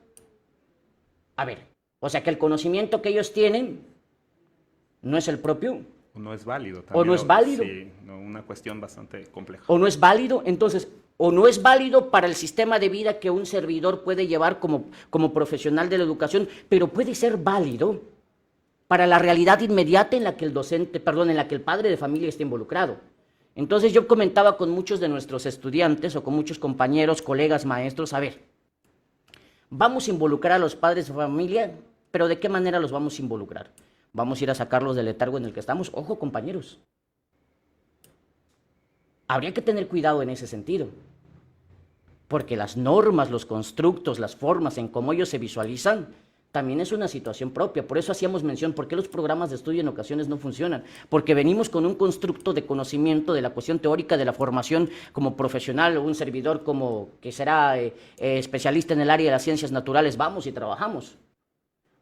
A ver, o sea que el conocimiento que ellos tienen no es el propio. O no es válido. O no es válido. Sí, una cuestión bastante compleja. O no es válido, entonces, o no es válido para el sistema de vida que un servidor puede llevar como profesional de la educación, pero puede ser válido para la realidad inmediata en la que en la que el padre de familia está involucrado. Entonces yo comentaba con muchos de nuestros estudiantes o con muchos compañeros, colegas, maestros, a ver, vamos a involucrar a los padres de familia, pero ¿de qué manera los vamos a involucrar? Vamos a ir a sacarlos del letargo en el que estamos. Ojo, compañeros, habría que tener cuidado en ese sentido, porque las normas, los constructos, las formas en cómo ellos se visualizan, también es una situación propia. Por eso hacíamos mención, ¿por qué los programas de estudio en ocasiones no funcionan? Porque venimos con un constructo de conocimiento de la cuestión teórica, de la formación como profesional o un servidor como que será especialista en el área de las ciencias naturales, vamos y trabajamos.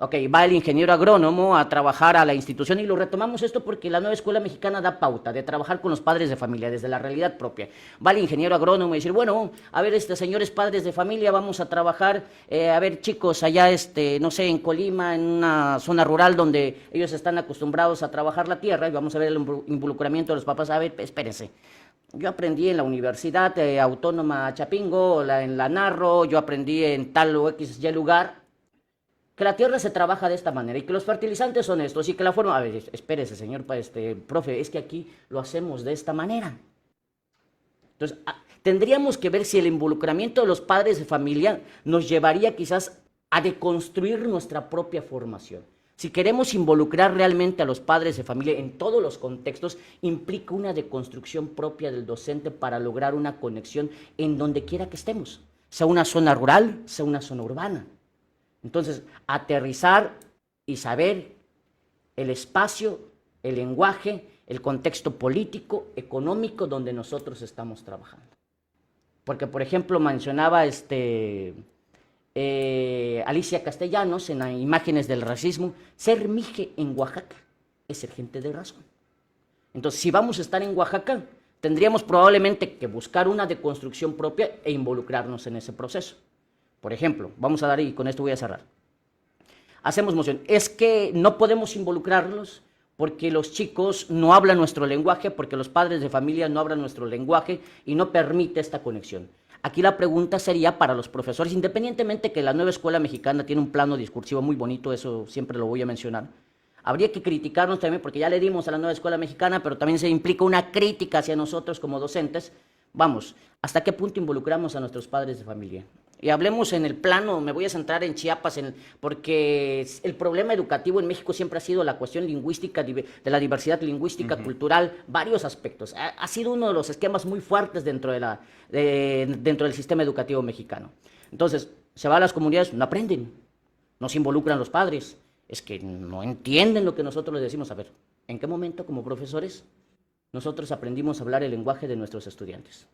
Ok, va el ingeniero agrónomo a trabajar a la institución y lo retomamos esto porque la nueva escuela mexicana da pauta de trabajar con los padres de familia desde la realidad propia. Va el ingeniero agrónomo y decir, bueno, a ver, señores padres de familia, vamos a trabajar, a ver, chicos, allá, no sé, en Colima, en una zona rural donde ellos están acostumbrados a trabajar la tierra y vamos a ver el involucramiento de los papás. A ver, espérense. Yo aprendí en la Universidad Autónoma Chapingo, en la Narro, yo aprendí en tal o X y lugar, que la tierra se trabaja de esta manera y que los fertilizantes son estos y que la forma... A ver, espérese, señor profe, es que aquí lo hacemos de esta manera. Entonces, tendríamos que ver si el involucramiento de los padres de familia nos llevaría quizás a deconstruir nuestra propia formación. Si queremos involucrar realmente a los padres de familia en todos los contextos, implica una deconstrucción propia del docente para lograr una conexión en donde quiera que estemos, sea una zona rural, sea una zona urbana. Entonces, aterrizar y saber el espacio, el lenguaje, el contexto político, económico donde nosotros estamos trabajando. Porque, por ejemplo, mencionaba Alicia Castellanos en las imágenes del racismo, ser mije en Oaxaca es ser gente de razón. Entonces, si vamos a estar en Oaxaca, tendríamos probablemente que buscar una deconstrucción propia e involucrarnos en ese proceso. Por ejemplo, vamos a dar, y con esto voy a cerrar. Hacemos moción. Es que no podemos involucrarlos porque los chicos no hablan nuestro lenguaje, porque los padres de familia no hablan nuestro lenguaje y no permite esta conexión. Aquí la pregunta sería para los profesores, independientemente que la nueva escuela mexicana tiene un plano discursivo muy bonito, eso siempre lo voy a mencionar. Habría que criticarnos también, porque ya le dimos a la nueva escuela mexicana, pero también se implica una crítica hacia nosotros como docentes. Vamos, ¿hasta qué punto involucramos a nuestros padres de familia? Y hablemos en el plano, me voy a centrar en Chiapas, porque el problema educativo en México siempre ha sido la cuestión lingüística, de la diversidad lingüística, cultural, varios aspectos. Ha sido uno de los esquemas muy fuertes dentro del sistema educativo mexicano. Entonces, se va a las comunidades, no aprenden, no se involucran los padres, es que no entienden lo que nosotros les decimos. A ver, ¿en qué momento como profesores nosotros aprendimos a hablar el lenguaje de nuestros estudiantes?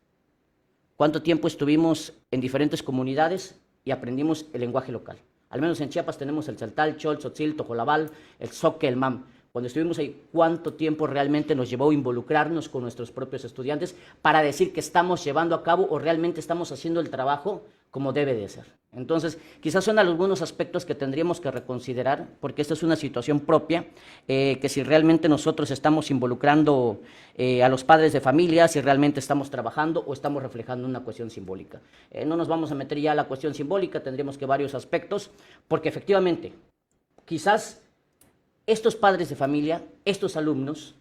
¿Cuánto tiempo estuvimos en diferentes comunidades y aprendimos el lenguaje local? Al menos en Chiapas tenemos el Tzeltal, Chol, Tzotzil, Tojolabal, el Zoque, el Mam. Cuando estuvimos ahí, ¿cuánto tiempo realmente nos llevó a involucrarnos con nuestros propios estudiantes para decir que estamos llevando a cabo o realmente estamos haciendo el trabajo como debe de ser? Entonces, quizás son algunos aspectos que tendríamos que reconsiderar, porque esta es una situación propia, que si realmente nosotros estamos involucrando a los padres de familia, si realmente estamos trabajando o estamos reflejando una cuestión simbólica. No nos vamos a meter ya a la cuestión simbólica, tendríamos que varios aspectos, porque efectivamente, quizás estos padres de familia, estos alumnos,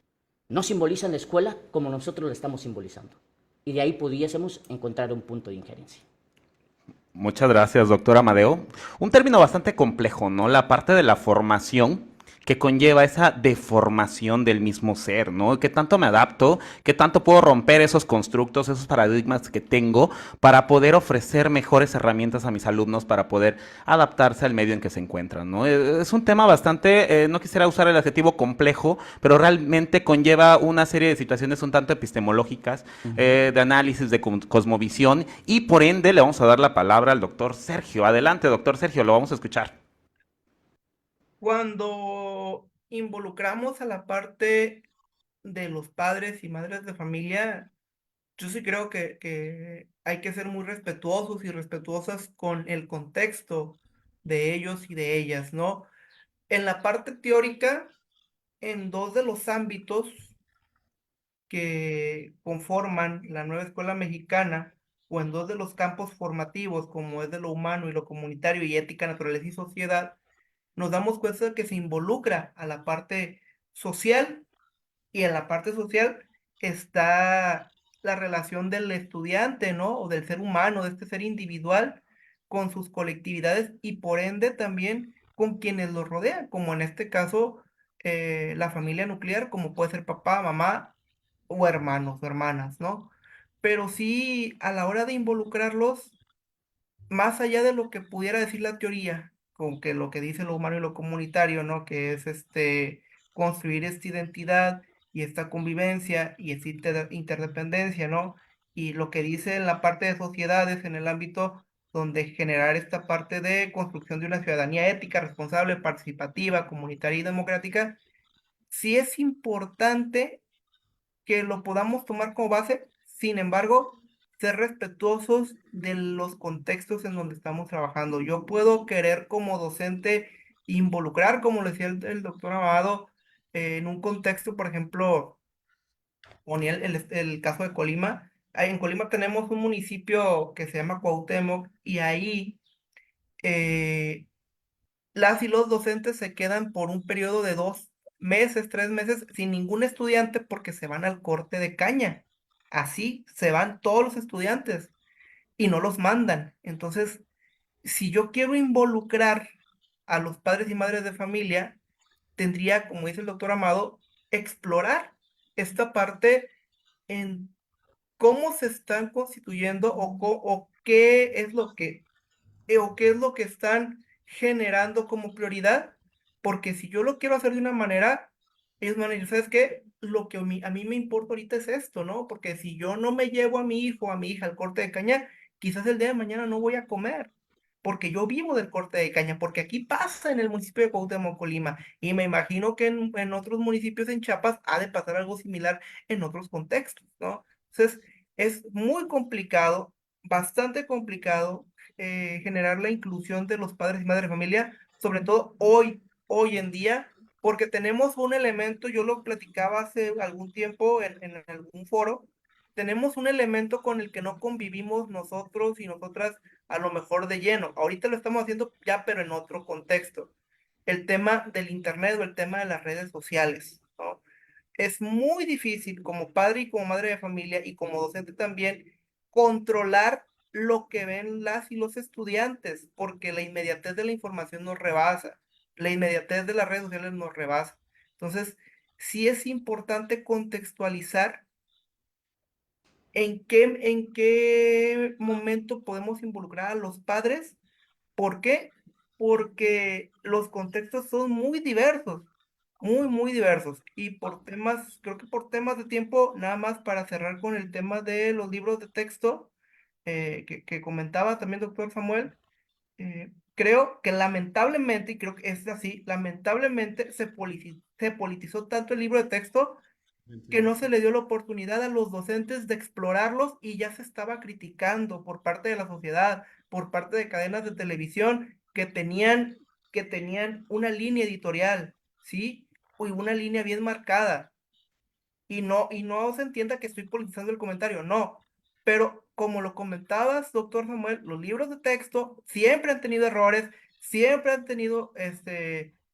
no simbolizan la escuela como nosotros la estamos simbolizando. Y de ahí pudiésemos encontrar un punto de injerencia. Muchas gracias, doctor Amadeo. Un término bastante complejo, ¿no? La parte de la formación que conlleva esa deformación del mismo ser, ¿no? ¿Qué tanto me adapto? ¿Qué tanto puedo romper esos constructos, esos paradigmas que tengo para poder ofrecer mejores herramientas a mis alumnos para poder adaptarse al medio en que se encuentran, ¿no? Es un tema bastante, no quisiera usar el adjetivo complejo, pero realmente conlleva una serie de situaciones un tanto epistemológicas, de análisis, de cosmovisión, y por ende le vamos a dar la palabra al doctor Sergio. Adelante, doctor Sergio, lo vamos a escuchar. Cuando involucramos a la parte de los padres y madres de familia, yo sí creo que hay que ser muy respetuosos y respetuosas con el contexto de ellos y de ellas, ¿no? En la parte teórica, en dos de los ámbitos que conforman la nueva escuela mexicana, o en dos de los campos formativos, como es de lo humano y lo comunitario y ética, naturaleza y sociedad, nos damos cuenta de que se involucra a la parte social, y en la parte social está la relación del estudiante, ¿no? O del ser humano, de este ser individual con sus colectividades y por ende también con quienes lo rodean, como en este caso la familia nuclear, como puede ser papá, mamá o hermanos o hermanas, ¿no? Pero sí, a la hora de involucrarlos, más allá de lo que pudiera decir la teoría, con que lo que dice lo humano y lo comunitario, ¿no? Que es construir esta identidad y esta convivencia y esta interdependencia, ¿no? Y lo que dice en la parte de sociedades, en el ámbito donde generar esta parte de construcción de una ciudadanía ética, responsable, participativa, comunitaria y democrática, sí es importante que lo podamos tomar como base, sin embargo, ser respetuosos de los contextos en donde estamos trabajando. Yo puedo querer como docente involucrar, como lo decía el doctor Amado, en un contexto, por ejemplo, ponía el caso de Colima. Ahí en Colima tenemos un municipio que se llama Cuauhtémoc y ahí eh, las y los docentes se quedan por un periodo de 2 meses, 3 meses, sin ningún estudiante porque se van al corte de caña. Así se van todos los estudiantes y no los mandan. Entonces, si yo quiero involucrar a los padres y madres de familia, tendría, como dice el doctor Amado, explorar esta parte en cómo se están constituyendo o qué es lo que o qué es lo que están generando como prioridad, porque si yo lo quiero hacer de una manera, ellos van a decir, ¿sabes qué? Lo que a mí me importa ahorita es esto, ¿no? Porque si yo no me llevo a mi hijo, a mi hija al corte de caña, quizás el día de mañana no voy a comer, porque yo vivo del corte de caña, porque aquí pasa en el municipio de Cuauhtémoc, Colima, y me imagino que en otros municipios en Chiapas ha de pasar algo similar en otros contextos, ¿no? Entonces, es muy complicado, bastante complicado generar la inclusión de los padres y madres de familia, sobre todo hoy en día, porque tenemos un elemento, yo lo platicaba hace algún tiempo en algún foro, tenemos un elemento con el que no convivimos nosotros y nosotras a lo mejor de lleno. Ahorita lo estamos haciendo ya, pero en otro contexto. El tema del internet o el tema de las redes sociales, ¿no? Es muy difícil como padre y como madre de familia y como docente también controlar lo que ven las y los estudiantes, porque la inmediatez de la información nos rebasa, la inmediatez de las redes sociales nos rebasa. Entonces, sí es importante contextualizar en qué momento podemos involucrar a los padres. ¿Por qué? Porque los contextos son muy diversos, muy diversos. Y por temas, creo que por temas de tiempo, nada más para cerrar con el tema de los libros de texto que comentaba también doctor Samuel, creo que lamentablemente, y creo que es así, lamentablemente se politizó tanto el libro de texto que no se le dio la oportunidad a los docentes de explorarlos y ya se estaba criticando por parte de la sociedad, por parte de cadenas de televisión que tenían una línea editorial, ¿sí? Y una línea bien marcada. Y no se entienda que estoy politizando el comentario, no. Pero como lo comentabas, doctor Samuel, los libros de texto siempre han tenido errores, siempre han tenido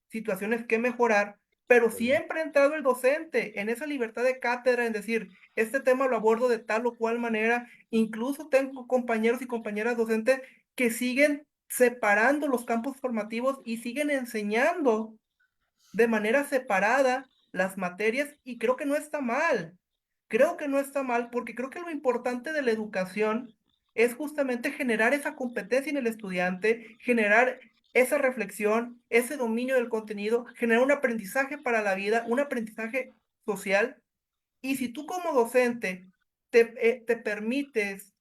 situaciones que mejorar, pero siempre ha entrado el docente en esa libertad de cátedra, en decir, este tema lo abordo de tal o cual manera. Incluso tengo compañeros y compañeras docentes que siguen separando los campos formativos y siguen enseñando de manera separada las materias y creo que no está mal. Creo que no está mal porque creo que lo importante de la educación es justamente generar esa competencia en el estudiante, generar esa reflexión, ese dominio del contenido, generar un aprendizaje para la vida, un aprendizaje social. Y si tú como docente te permites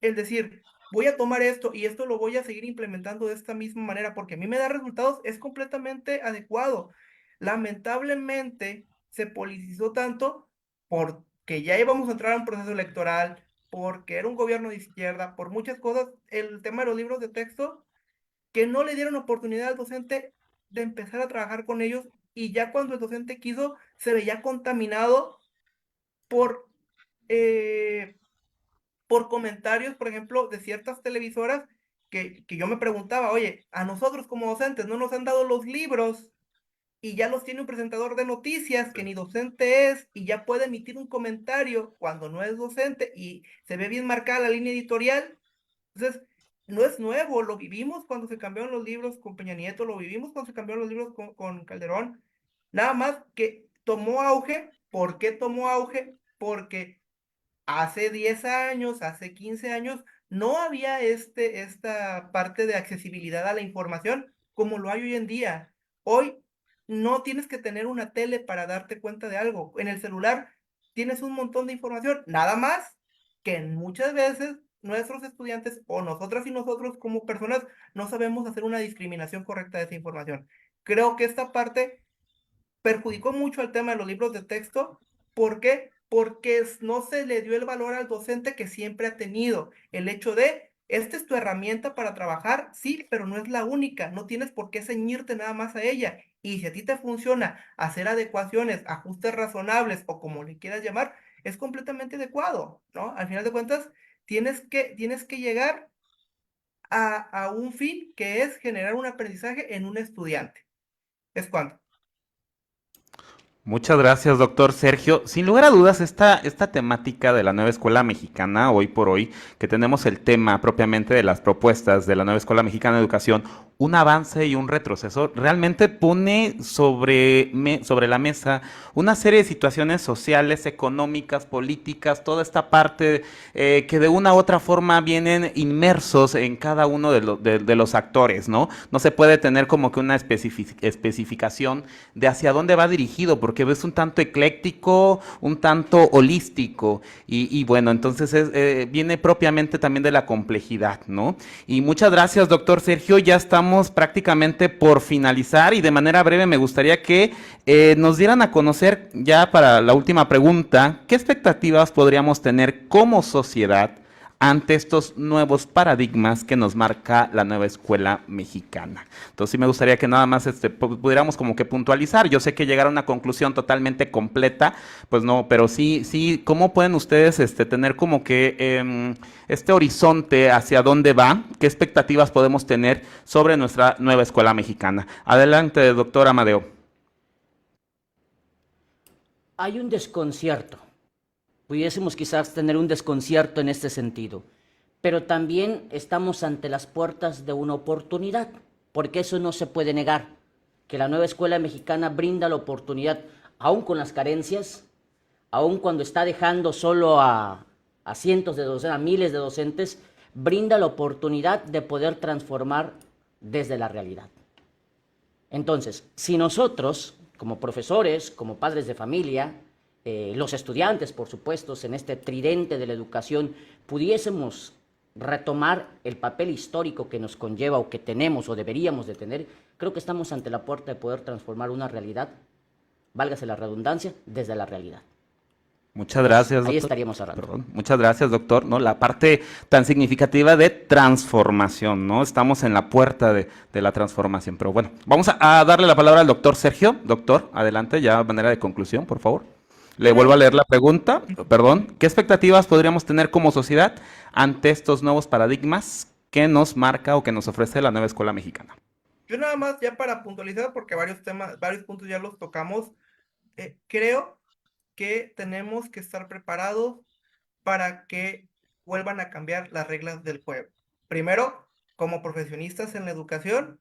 el decir, voy a tomar esto y esto lo voy a seguir implementando de esta misma manera porque a mí me da resultados, es completamente adecuado. Lamentablemente se politizó tanto porque ya íbamos a entrar a un proceso electoral, porque era un gobierno de izquierda, por muchas cosas, el tema de los libros de texto, que no le dieron oportunidad al docente de empezar a trabajar con ellos y ya cuando el docente quiso, se veía contaminado por... eh, por comentarios, por ejemplo, de ciertas televisoras que yo me preguntaba, oye, a nosotros como docentes no nos han dado los libros y ya los tiene un presentador de noticias que ni docente es y ya puede emitir un comentario cuando no es docente y se ve bien marcada la línea editorial. Entonces, no es nuevo, lo vivimos cuando se cambiaron los libros con Peña Nieto, lo vivimos cuando se cambiaron los libros con Calderón. Nada más que tomó auge. ¿Por qué tomó auge? Porque hace 10 años, hace 15 años, no había esta parte de accesibilidad a la información como lo hay hoy en día. Hoy no tienes que tener una tele para darte cuenta de algo. En el celular tienes un montón de información, nada más que muchas veces nuestros estudiantes o nosotras y nosotros como personas no sabemos hacer una discriminación correcta de esa información. Creo que esta parte perjudicó mucho al tema de los libros de texto. ¿Por qué? Porque no se le dio el valor al docente que siempre ha tenido. El hecho de, esta es tu herramienta para trabajar, sí, pero no es la única. No tienes por qué ceñirte nada más a ella. Y si a ti te funciona hacer adecuaciones, ajustes razonables o como le quieras llamar, es completamente adecuado, ¿no? Al final de cuentas, tienes que llegar a un fin que es generar un aprendizaje en un estudiante. Es cuando. Muchas gracias, doctor Sergio. Sin lugar a dudas, esta temática de la nueva escuela mexicana, hoy por hoy, que tenemos el tema propiamente de las propuestas de la nueva escuela mexicana de educación, un avance y un retroceso, realmente pone sobre la mesa una serie de situaciones sociales, económicas, políticas, toda esta parte que de una u otra forma vienen inmersos en cada uno de los actores, ¿no? No se puede tener como que una especificación de hacia dónde va dirigido, porque es un tanto ecléctico, un tanto holístico, y bueno, entonces viene propiamente también de la complejidad, ¿no? Y muchas gracias, doctor Sergio, ya estamos prácticamente por finalizar y de manera breve me gustaría que nos dieran a conocer, ya para la última pregunta, ¿qué expectativas podríamos tener como sociedad ante estos nuevos paradigmas que nos marca la nueva escuela mexicana? Entonces sí me gustaría que nada más pudiéramos como que puntualizar. Yo sé que llegar a una conclusión totalmente completa, pues no, pero sí, ¿cómo pueden ustedes tener como que este horizonte hacia dónde va? ¿Qué expectativas podemos tener sobre nuestra nueva escuela mexicana? Adelante, doctor Amadeo. Hay un desconcierto. Pudiésemos quizás tener un desconcierto en este sentido, pero también estamos ante las puertas de una oportunidad, porque eso no se puede negar, que la nueva escuela mexicana brinda la oportunidad, aún con las carencias, aún cuando está dejando solo a cientos de docentes, a miles de docentes, brinda la oportunidad de poder transformar desde la realidad. Entonces, si nosotros, como profesores, como padres de familia, los estudiantes, por supuesto, en este tridente de la educación, pudiésemos retomar el papel histórico que nos conlleva o que tenemos o deberíamos de tener, creo que estamos ante la puerta de poder transformar una realidad, válgase la redundancia, desde la realidad. Muchas gracias, doctor. Ahí doctor. estaríamos hablando. Perdón. Muchas gracias, doctor. ¿No? La parte tan significativa de transformación, ¿no? Estamos en la puerta de la transformación. Pero bueno, vamos a darle la palabra al doctor Sergio. Doctor, adelante, ya de manera de conclusión, por favor. Le vuelvo a leer la pregunta, perdón. ¿Qué expectativas podríamos tener como sociedad ante estos nuevos paradigmas que nos marca o que nos ofrece la nueva escuela mexicana? Yo nada más, ya para puntualizar, porque varios puntos ya los tocamos, creo que tenemos que estar preparados para que vuelvan a cambiar las reglas del juego. Primero, como profesionistas en la educación,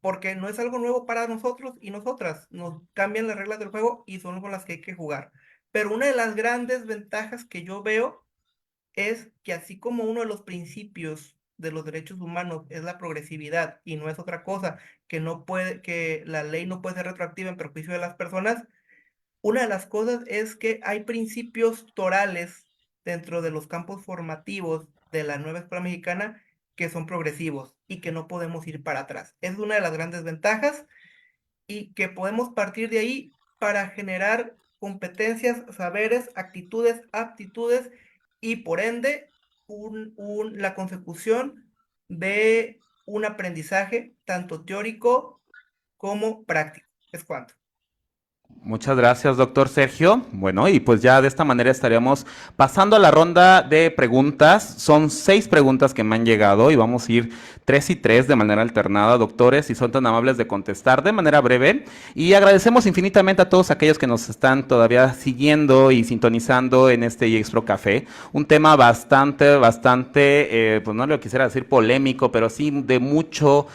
porque no es algo nuevo para nosotros y nosotras. Nos cambian las reglas del juego y son con las que hay que jugar. Pero una de las grandes ventajas que yo veo es que así como uno de los principios de los derechos humanos es la progresividad y no es otra cosa, que la ley no puede ser retroactiva en perjuicio de las personas, una de las cosas es que hay principios torales dentro de los campos formativos de la nueva escuela mexicana que son progresivos y que no podemos ir para atrás. Es una de las grandes ventajas y que podemos partir de ahí para generar competencias, saberes, actitudes, aptitudes y por ende la consecución de un aprendizaje tanto teórico como práctico. Es cuanto. Muchas gracias, doctor Sergio. Bueno, y pues ya de esta manera estaríamos pasando a la ronda de preguntas. Son 6 preguntas que me han llegado y vamos a ir 3 y 3 de manera alternada, doctores, si son tan amables de contestar de manera breve. Y agradecemos infinitamente a todos aquellos que nos están todavía siguiendo y sintonizando en este eXpro Café. Un tema bastante, pues no lo quisiera decir polémico, pero sí de mucho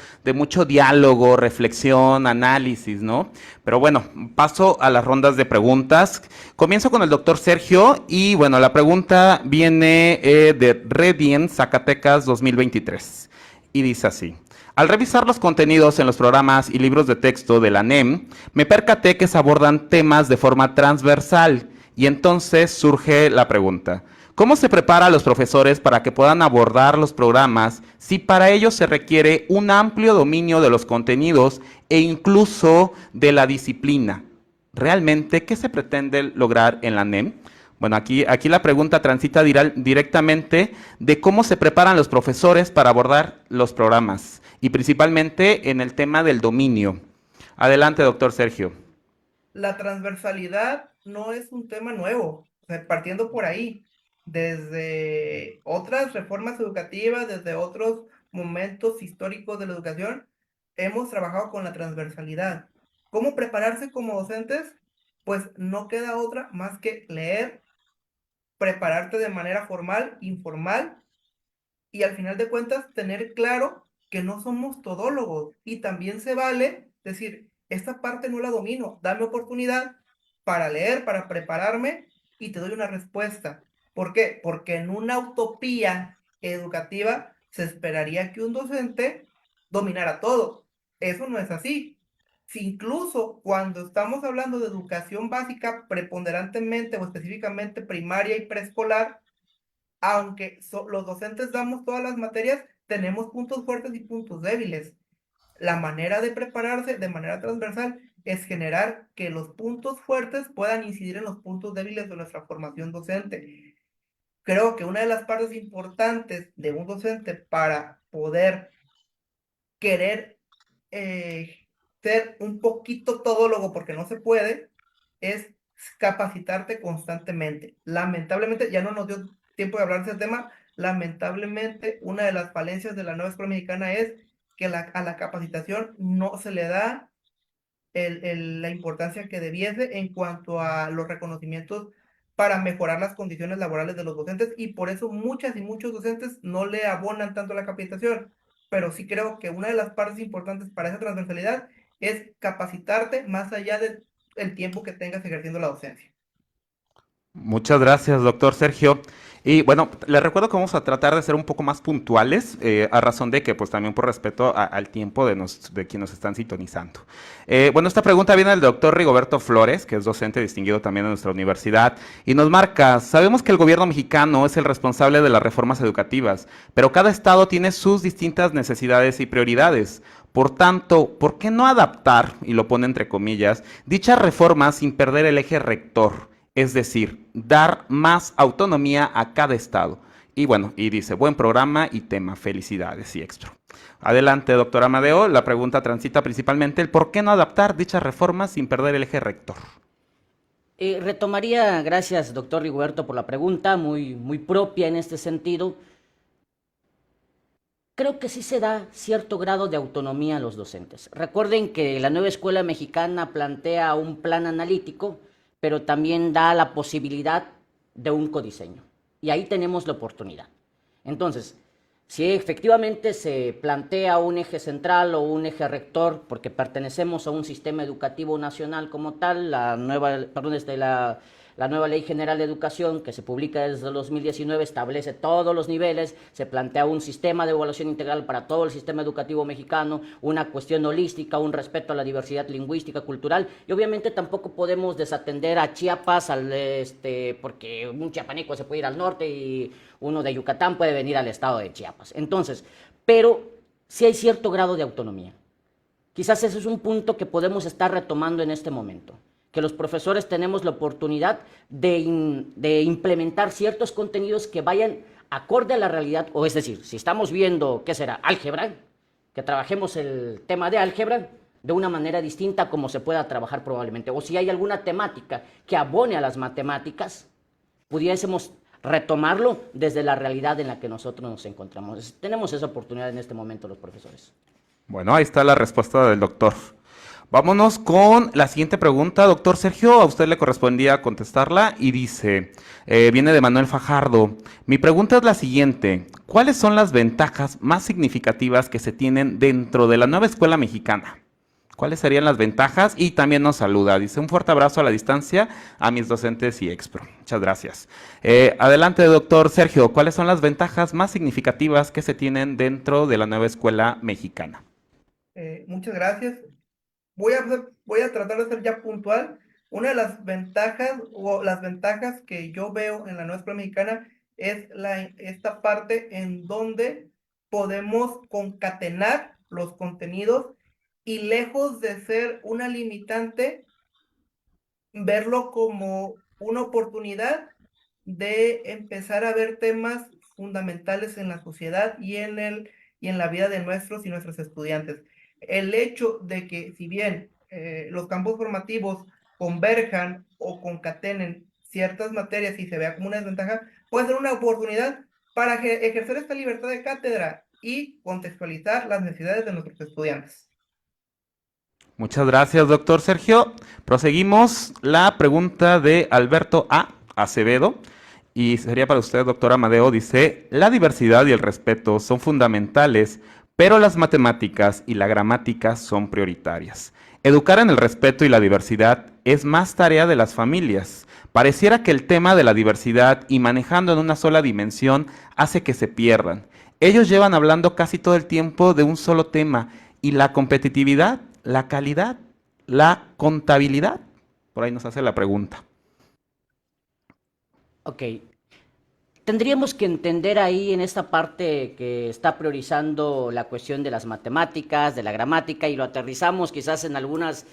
diálogo, reflexión, análisis, ¿no? Pero bueno, paso a las rondas de preguntas. Comienzo con el doctor Sergio y bueno, la pregunta viene de Redien, Zacatecas 2023 y dice así. Al revisar los contenidos en los programas y libros de texto de la NEM, me percaté que se abordan temas de forma transversal y entonces surge la pregunta. ¿Cómo se prepara a los profesores para que puedan abordar los programas si para ello se requiere un amplio dominio de los contenidos e incluso de la disciplina? ¿Realmente qué se pretende lograr en la NEM? Bueno, aquí la pregunta transita directamente de cómo se preparan los profesores para abordar los programas y principalmente en el tema del dominio. Adelante, doctor Sergio. La transversalidad no es un tema nuevo, o sea, partiendo por ahí, desde otras reformas educativas, desde otros momentos históricos de la educación, hemos trabajado con la transversalidad. ¿Cómo prepararse como docentes? Pues no queda otra más que leer, prepararte de manera formal, informal, y al final de cuentas tener claro que no somos todólogos y también se vale decir, esta parte no la domino, dame oportunidad para leer, para prepararme y te doy una respuesta. ¿Por qué? Porque en una utopía educativa se esperaría que un docente dominara todo. Eso no es así. Si incluso cuando estamos hablando de educación básica, preponderantemente o específicamente primaria y preescolar, aunque los docentes damos todas las materias, tenemos puntos fuertes y puntos débiles. La manera de prepararse de manera transversal es generar que los puntos fuertes puedan incidir en los puntos débiles de nuestra formación docente. Creo que una de las partes importantes de un docente para poder querer ser un poquito todólogo, porque no se puede, es capacitarte constantemente. Lamentablemente, ya no nos dio tiempo de hablar de ese tema, lamentablemente una de las falencias de la nueva escuela mexicana es que a la capacitación no se le da la importancia que debiese en cuanto a los reconocimientos para mejorar las condiciones laborales de los docentes y por eso muchas y muchos docentes no le abonan tanto la capacitación, pero sí creo que una de las partes importantes para esa transversalidad es capacitarte más allá del tiempo que tengas ejerciendo la docencia. Muchas gracias, doctor Sergio. Y bueno, les recuerdo que vamos a tratar de ser un poco más puntuales, a razón de que, pues también por respeto al tiempo de quienes nos están sintonizando. Bueno, esta pregunta viene del doctor Rigoberto Flores, que es docente distinguido también en nuestra universidad, y nos marca, sabemos que el gobierno mexicano es el responsable de las reformas educativas, pero cada estado tiene sus distintas necesidades y prioridades. Por tanto, ¿por qué no adaptar, y lo pone entre comillas, dichas reformas sin perder el eje rector? Es decir, dar más autonomía a cada estado. Y bueno, y dice, buen programa y tema, felicidades y extra. Adelante, doctor Amadeo, la pregunta transita principalmente el por qué no adaptar dichas reformas sin perder el eje rector. Retomaría, gracias doctor Rigoberto por la pregunta, muy propia en este sentido. Creo que sí se da cierto grado de autonomía a los docentes. Recuerden que la nueva escuela mexicana plantea un plan analítico, pero también da la posibilidad de un codiseño. Y ahí tenemos la oportunidad. Entonces, si efectivamente se plantea un eje central o un eje rector, porque pertenecemos a un sistema educativo nacional como tal, la nueva Ley General de Educación, que se publica desde el 2019, establece todos los niveles, se plantea un sistema de evaluación integral para todo el sistema educativo mexicano, una cuestión holística, un respeto a la diversidad lingüística, cultural, y obviamente tampoco podemos desatender a Chiapas, porque un chiapaneco se puede ir al norte y uno de Yucatán puede venir al estado de Chiapas. Entonces, pero sí hay cierto grado de autonomía. Quizás ese es un punto que podemos estar retomando en este momento, que los profesores tenemos la oportunidad de implementar ciertos contenidos que vayan acorde a la realidad, o es decir, si estamos viendo, ¿qué será? Álgebra, que trabajemos el tema de álgebra, de una manera distinta como se pueda trabajar probablemente. O si hay alguna temática que abone a las matemáticas, pudiésemos retomarlo desde la realidad en la que nosotros nos encontramos. Tenemos esa oportunidad en este momento los profesores. Bueno, ahí está la respuesta del doctor. Vámonos con la siguiente pregunta, doctor Sergio. A usted le correspondía contestarla y dice, viene de Manuel Fajardo. Mi pregunta es la siguiente. ¿Cuáles son las ventajas más significativas que se tienen dentro de la nueva escuela mexicana? ¿Cuáles serían las ventajas? Y también nos saluda. Dice, un fuerte abrazo a la distancia a mis docentes y expro. Muchas gracias. Adelante, doctor Sergio. ¿Cuáles son las ventajas más significativas que se tienen dentro de la nueva escuela mexicana? Muchas gracias. Voy a tratar de ser ya puntual. Una de las ventajas o las ventajas que yo veo en la nueva escuela mexicana es esta parte en donde podemos concatenar los contenidos y lejos de ser una limitante, verlo como una oportunidad de empezar a ver temas fundamentales en la sociedad y en la vida de nuestros y nuestros estudiantes. El hecho de que si bien los campos formativos converjan o concatenen ciertas materias y se vea como una desventaja, puede ser una oportunidad para ejercer esta libertad de cátedra y contextualizar las necesidades de nuestros estudiantes. Muchas gracias, doctor Sergio. Proseguimos la pregunta de Alberto A. Acevedo. Y sería para usted, doctor Amadeo. Dice, la diversidad y el respeto son fundamentales, pero las matemáticas y la gramática son prioritarias. Educar en el respeto y la diversidad es más tarea de las familias. Pareciera que el tema de la diversidad y manejando en una sola dimensión hace que se pierdan. Ellos llevan hablando casi todo el tiempo de un solo tema y la competitividad, la calidad, la contabilidad. Por ahí nos hace la pregunta. Ok. Tendríamos que entender ahí en esta parte que está priorizando la cuestión de las matemáticas, de la gramática, y lo aterrizamos quizás en algunas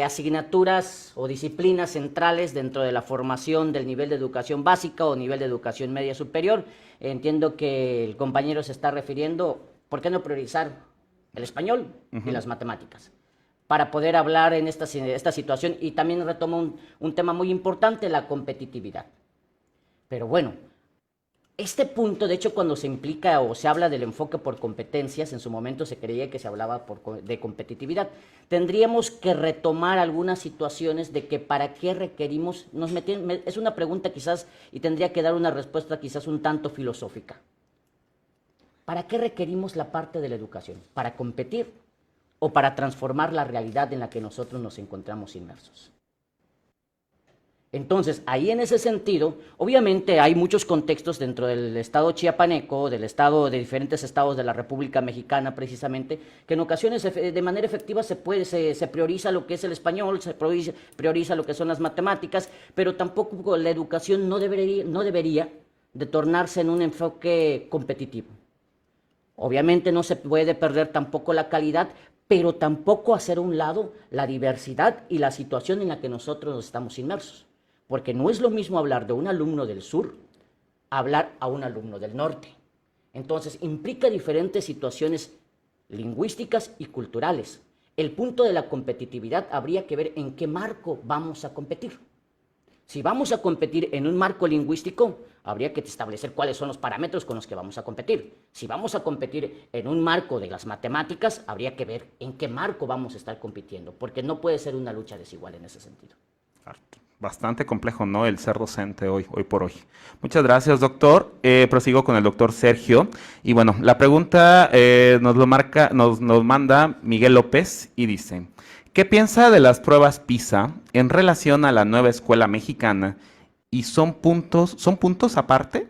asignaturas o disciplinas centrales dentro de la formación del nivel de educación básica o nivel de educación media superior. Entiendo que el compañero se está refiriendo, ¿por qué no priorizar el español y las matemáticas? Para poder hablar en esta situación, y también retoma un tema muy importante, la competitividad. Pero bueno, este punto, de hecho, cuando se implica o se habla del enfoque por competencias, en su momento se creía que se hablaba de competitividad. Tendríamos que retomar algunas situaciones de que para qué requerimos, es una pregunta quizás, y tendría que dar una respuesta quizás un tanto filosófica. ¿Para qué requerimos la parte de la educación? ¿Para competir o para transformar la realidad en la que nosotros nos encontramos inmersos? Entonces, ahí en ese sentido, obviamente hay muchos contextos dentro del estado chiapaneco, de diferentes estados de la República Mexicana precisamente, que en ocasiones de manera efectiva se prioriza lo que es el español, se prioriza lo que son las matemáticas, pero tampoco la educación no debería de tornarse en un enfoque competitivo. Obviamente no se puede perder tampoco la calidad, pero tampoco hacer a un lado la diversidad y la situación en la que nosotros estamos inmersos. Porque no es lo mismo hablar de un alumno del sur, hablar a un alumno del norte. Entonces, implica diferentes situaciones lingüísticas y culturales. El punto de la competitividad habría que ver en qué marco vamos a competir. Si vamos a competir en un marco lingüístico, habría que establecer cuáles son los parámetros con los que vamos a competir. Si vamos a competir en un marco de las matemáticas, habría que ver en qué marco vamos a estar compitiendo, porque no puede ser una lucha desigual en ese sentido. Bastante complejo, ¿no? El ser docente hoy por hoy. Muchas gracias, doctor. Prosigo con el doctor Sergio. Y bueno, la pregunta nos manda Miguel López y dice, ¿qué piensa de las pruebas PISA en relación a la nueva escuela mexicana? ¿Y son puntos aparte?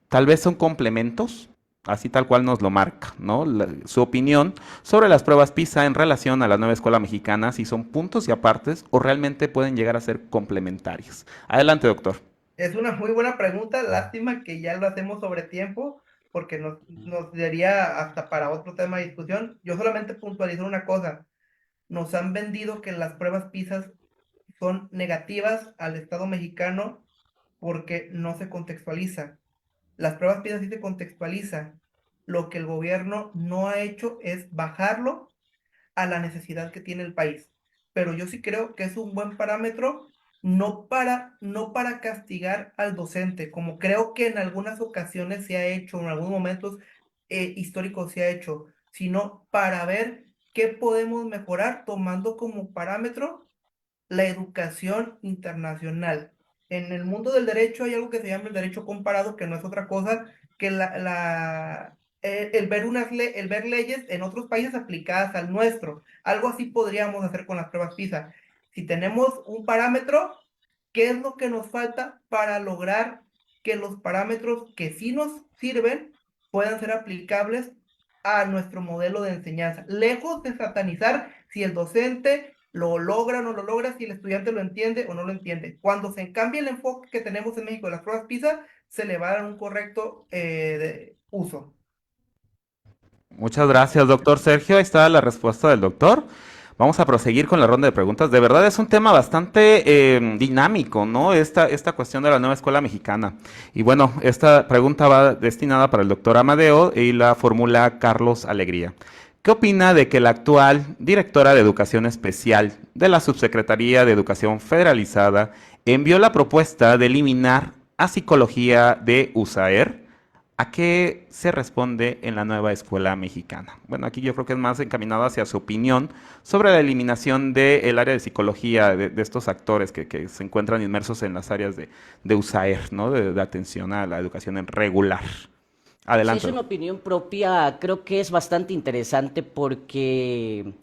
¿Tal vez son complementos? Así tal cual nos lo marca, ¿no? Su opinión sobre las pruebas PISA en relación a la nueva escuela mexicana, si son puntos y apartes o realmente pueden llegar a ser complementarios. Adelante, doctor. Es una muy buena pregunta, lástima que ya lo hacemos sobre tiempo, porque nos daría hasta para otro tema de discusión. Yo solamente puntualizo una cosa, nos han vendido que las pruebas PISA son negativas al Estado mexicano porque no se contextualiza. Las pruebas PISA sí se contextualiza. Lo que el gobierno no ha hecho es bajarlo a la necesidad que tiene el país. Pero yo sí creo que es un buen parámetro, no para castigar al docente, como creo que en algunas ocasiones se ha hecho, en algunos momentos históricos se ha hecho, sino para ver qué podemos mejorar tomando como parámetro la educación internacional. En el mundo del derecho hay algo que se llama el derecho comparado, que no es otra cosa que el ver el ver leyes en otros países aplicadas al nuestro. Algo así podríamos hacer con las pruebas PISA. Si tenemos un parámetro, ¿qué es lo que nos falta para lograr que los parámetros que sí nos sirven puedan ser aplicables a nuestro modelo de enseñanza? Lejos de satanizar si el docente lo logra o no lo logra, si el estudiante lo entiende o no lo entiende. Cuando se cambie el enfoque que tenemos en México de las pruebas PISA, se le va a dar un correcto uso. Muchas gracias, doctor Sergio. Ahí está la respuesta del doctor. Vamos a proseguir con la ronda de preguntas. De verdad es un tema bastante dinámico, ¿no? Esta cuestión de la nueva escuela mexicana. Y bueno, esta pregunta va destinada para el doctor Amadeo y la formula Carlos Alegría. ¿Qué opina de que la actual directora de Educación Especial de la Subsecretaría de Educación Federalizada envió la propuesta de eliminar a psicología de USAER? ¿A qué se responde en la nueva escuela mexicana? Bueno, aquí yo creo que es más encaminado hacia su opinión sobre la eliminación del área de psicología de estos actores que se encuentran inmersos en las áreas de USAER, ¿no? De atención a la educación en regular. Si es Adelante. una opinión propia, creo que es bastante interesante porque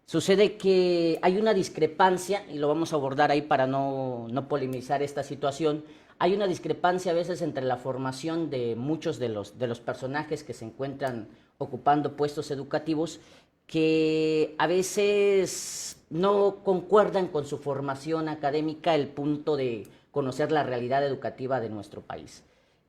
sucede que hay una discrepancia, y lo vamos a abordar ahí para no polemizar esta situación. Hay una discrepancia a veces entre la formación de muchos de los personajes que se encuentran ocupando puestos educativos que a veces no concuerdan con su formación académica, el punto de conocer la realidad educativa de nuestro país.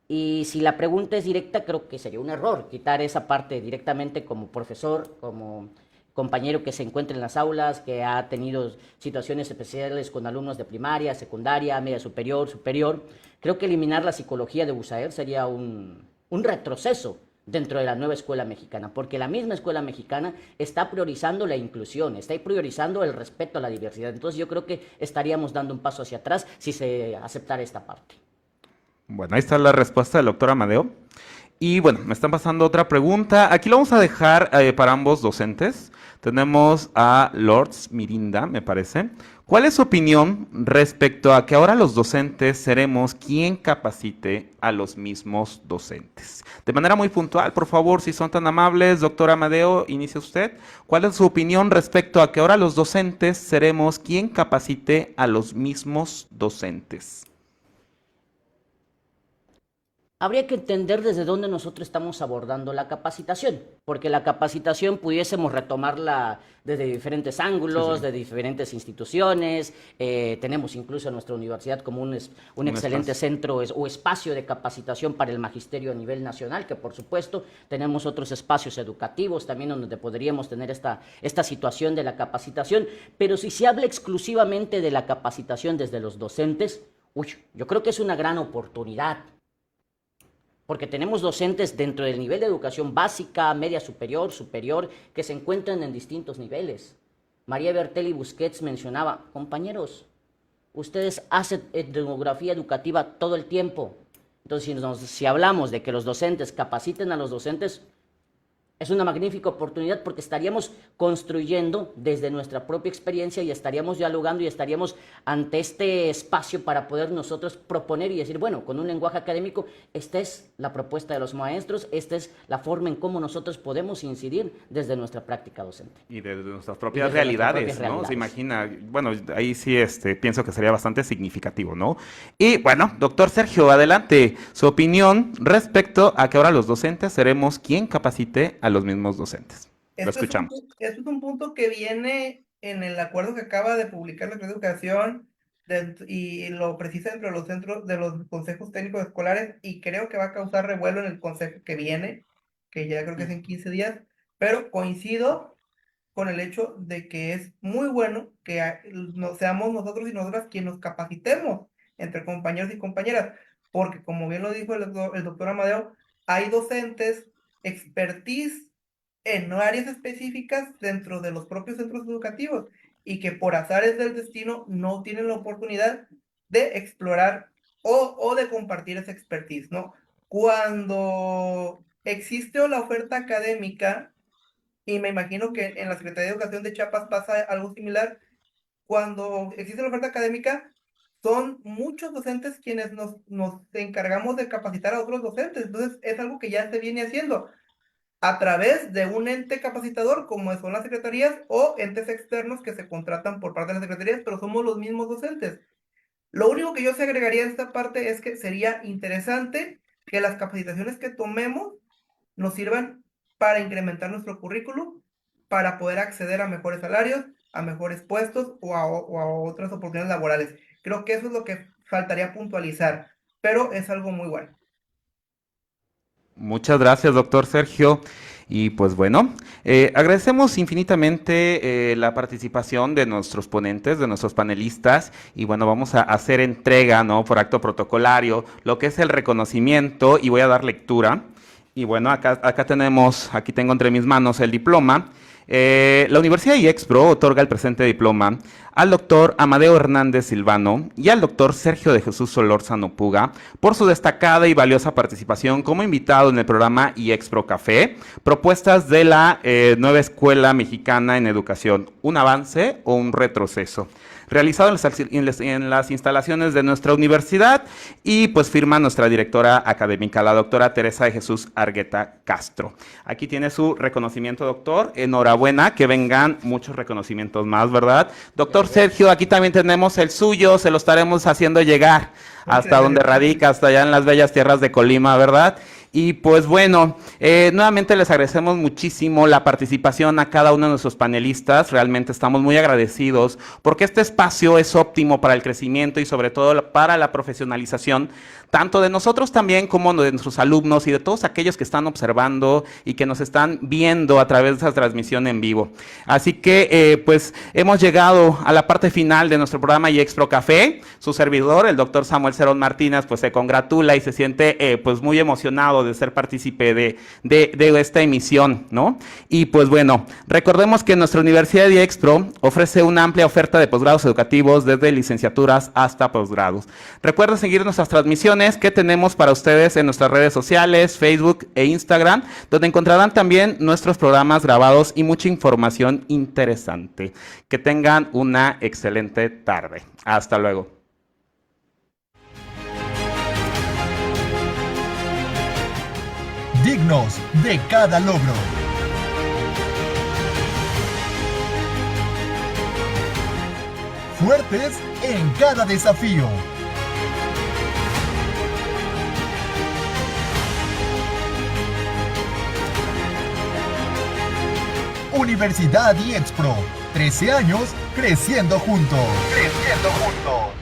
Y si la pregunta es directa, creo que sería un error quitar esa parte directamente como profesor, como compañero que se encuentra en las aulas, que ha tenido situaciones especiales con alumnos de primaria, secundaria, media superior, superior. Creo que eliminar la psicología de USAER sería un retroceso dentro de la nueva escuela mexicana, porque la misma escuela mexicana está priorizando la inclusión, está priorizando el respeto a la diversidad. Entonces yo creo que estaríamos dando un paso hacia atrás si se aceptara esta parte. Bueno, ahí está la respuesta del doctor Amadeo. Y bueno, me están pasando otra pregunta. Aquí lo vamos a dejar para ambos docentes. Tenemos a Lords Mirinda, me parece. ¿Cuál es su opinión respecto a que ahora los docentes seremos quien capacite a los mismos docentes? De manera muy puntual, por favor, si son tan amables, doctor Amadeo, inicie usted. ¿Cuál es su opinión respecto a que ahora los docentes seremos quien capacite a los mismos docentes? Habría que entender desde dónde nosotros estamos abordando la capacitación, porque la capacitación pudiésemos retomarla desde diferentes Sí, sí. ángulos, de diferentes instituciones. Tenemos incluso en nuestra universidad como un Un excelente espacio. centro o espacio de capacitación para el magisterio a nivel nacional, que por supuesto tenemos otros espacios educativos también donde podríamos tener esta situación de la capacitación. Pero si se habla exclusivamente de la capacitación desde los docentes, yo creo que es una gran oportunidad porque tenemos docentes dentro del nivel de educación básica, media superior, superior, que se encuentran en distintos niveles. María Bertelli Busquets mencionaba, compañeros, ustedes hacen etnografía educativa todo el tiempo. Entonces, si hablamos de que los docentes capaciten a los docentes, es una magnífica oportunidad porque estaríamos construyendo desde nuestra propia experiencia y estaríamos dialogando y estaríamos ante este espacio para poder nosotros proponer y decir, bueno, con un lenguaje académico, esta es la propuesta de los maestros, esta es la forma en cómo nosotros podemos incidir desde nuestra práctica docente. Y de nuestras Y propias desde nuestras realidades, propias ¿no? Se realidades. imagina, bueno, ahí sí pienso que sería bastante significativo, ¿no? Y bueno, doctor Sergio, adelante, su opinión respecto a que ahora los docentes seremos quien capacite a los mismos docentes. Lo escuchamos. Esto es un punto que viene en el acuerdo que acaba de publicar la Secretaría de Educación y lo precisa entre los centros de los consejos técnicos escolares y creo que va a causar revuelo en el consejo que viene, que ya creo que es en 15 días, pero coincido con el hecho de que es muy bueno que no seamos nosotros y nosotras quienes nos capacitemos entre compañeros y compañeras, porque como bien lo dijo el doctor Amadeo, hay docentes expertise en áreas específicas dentro de los propios centros educativos y que por azares del destino no tienen la oportunidad de explorar o de compartir esa expertise, ¿no? Cuando existe la oferta académica, y me imagino que en la Secretaría de Educación de Chiapas pasa algo similar, cuando existe la oferta académica, son muchos docentes quienes nos encargamos de capacitar a otros docentes. Entonces, es algo que ya se viene haciendo a través de un ente capacitador, como son las secretarías, o entes externos que se contratan por parte de las secretarías, pero somos los mismos docentes. Lo único que yo se agregaría a esta parte es que sería interesante que las capacitaciones que tomemos nos sirvan para incrementar nuestro currículum, para poder acceder a mejores salarios, a mejores puestos o a otras oportunidades laborales. Creo que eso es lo que faltaría puntualizar, pero es algo muy bueno. Muchas gracias, doctor Sergio. Y pues bueno, agradecemos infinitamente la participación de nuestros ponentes, de nuestros panelistas, y bueno, vamos a hacer entrega, ¿no?, por acto protocolario, lo que es el reconocimiento, y voy a dar lectura. Y bueno, acá tenemos, aquí tengo entre mis manos el diploma. La Universidad IEXPRO otorga el presente diploma al doctor Amadeo Hernández Silvano y al doctor Sergio de Jesús Solórzano Puga por su destacada y valiosa participación como invitado en el programa IEXPRO Café, propuestas de la nueva Escuela Mexicana en Educación, un avance o un retroceso, realizado en las instalaciones de nuestra universidad, y pues firma nuestra directora académica, la doctora Teresa de Jesús Argueta Castro. Aquí tiene su reconocimiento, doctor. Enhorabuena, que vengan muchos reconocimientos más, ¿verdad? Doctor Sergio, aquí también tenemos el suyo, se lo estaremos haciendo llegar hasta donde radica, hasta allá en las bellas tierras de Colima, ¿verdad? Y pues bueno, nuevamente les agradecemos muchísimo la participación a cada uno de nuestros panelistas. Realmente estamos muy agradecidos porque este espacio es óptimo para el crecimiento y sobre todo para la profesionalización, tanto de nosotros también como de nuestros alumnos y de todos aquellos que están observando y que nos están viendo a través de esta transmisión en vivo. Así que pues hemos llegado a la parte final de nuestro programa IEXPRO Café. Su servidor, el doctor Samuel Cerón Martínez, pues se congratula y se siente pues muy emocionado de ser partícipe de esta emisión, ¿no? Y pues bueno, recordemos que nuestra Universidad de IEXPRO ofrece una amplia oferta de posgrados educativos desde licenciaturas hasta posgrados. Recuerden seguir nuestras transmisiones que tenemos para ustedes en nuestras redes sociales, Facebook e Instagram, donde encontrarán también nuestros programas grabados y mucha información interesante. Que tengan una excelente tarde. Hasta luego. Dignos de cada logro. Fuertes en cada desafío. Universidad IEXPRO, 13 años creciendo juntos. Creciendo juntos.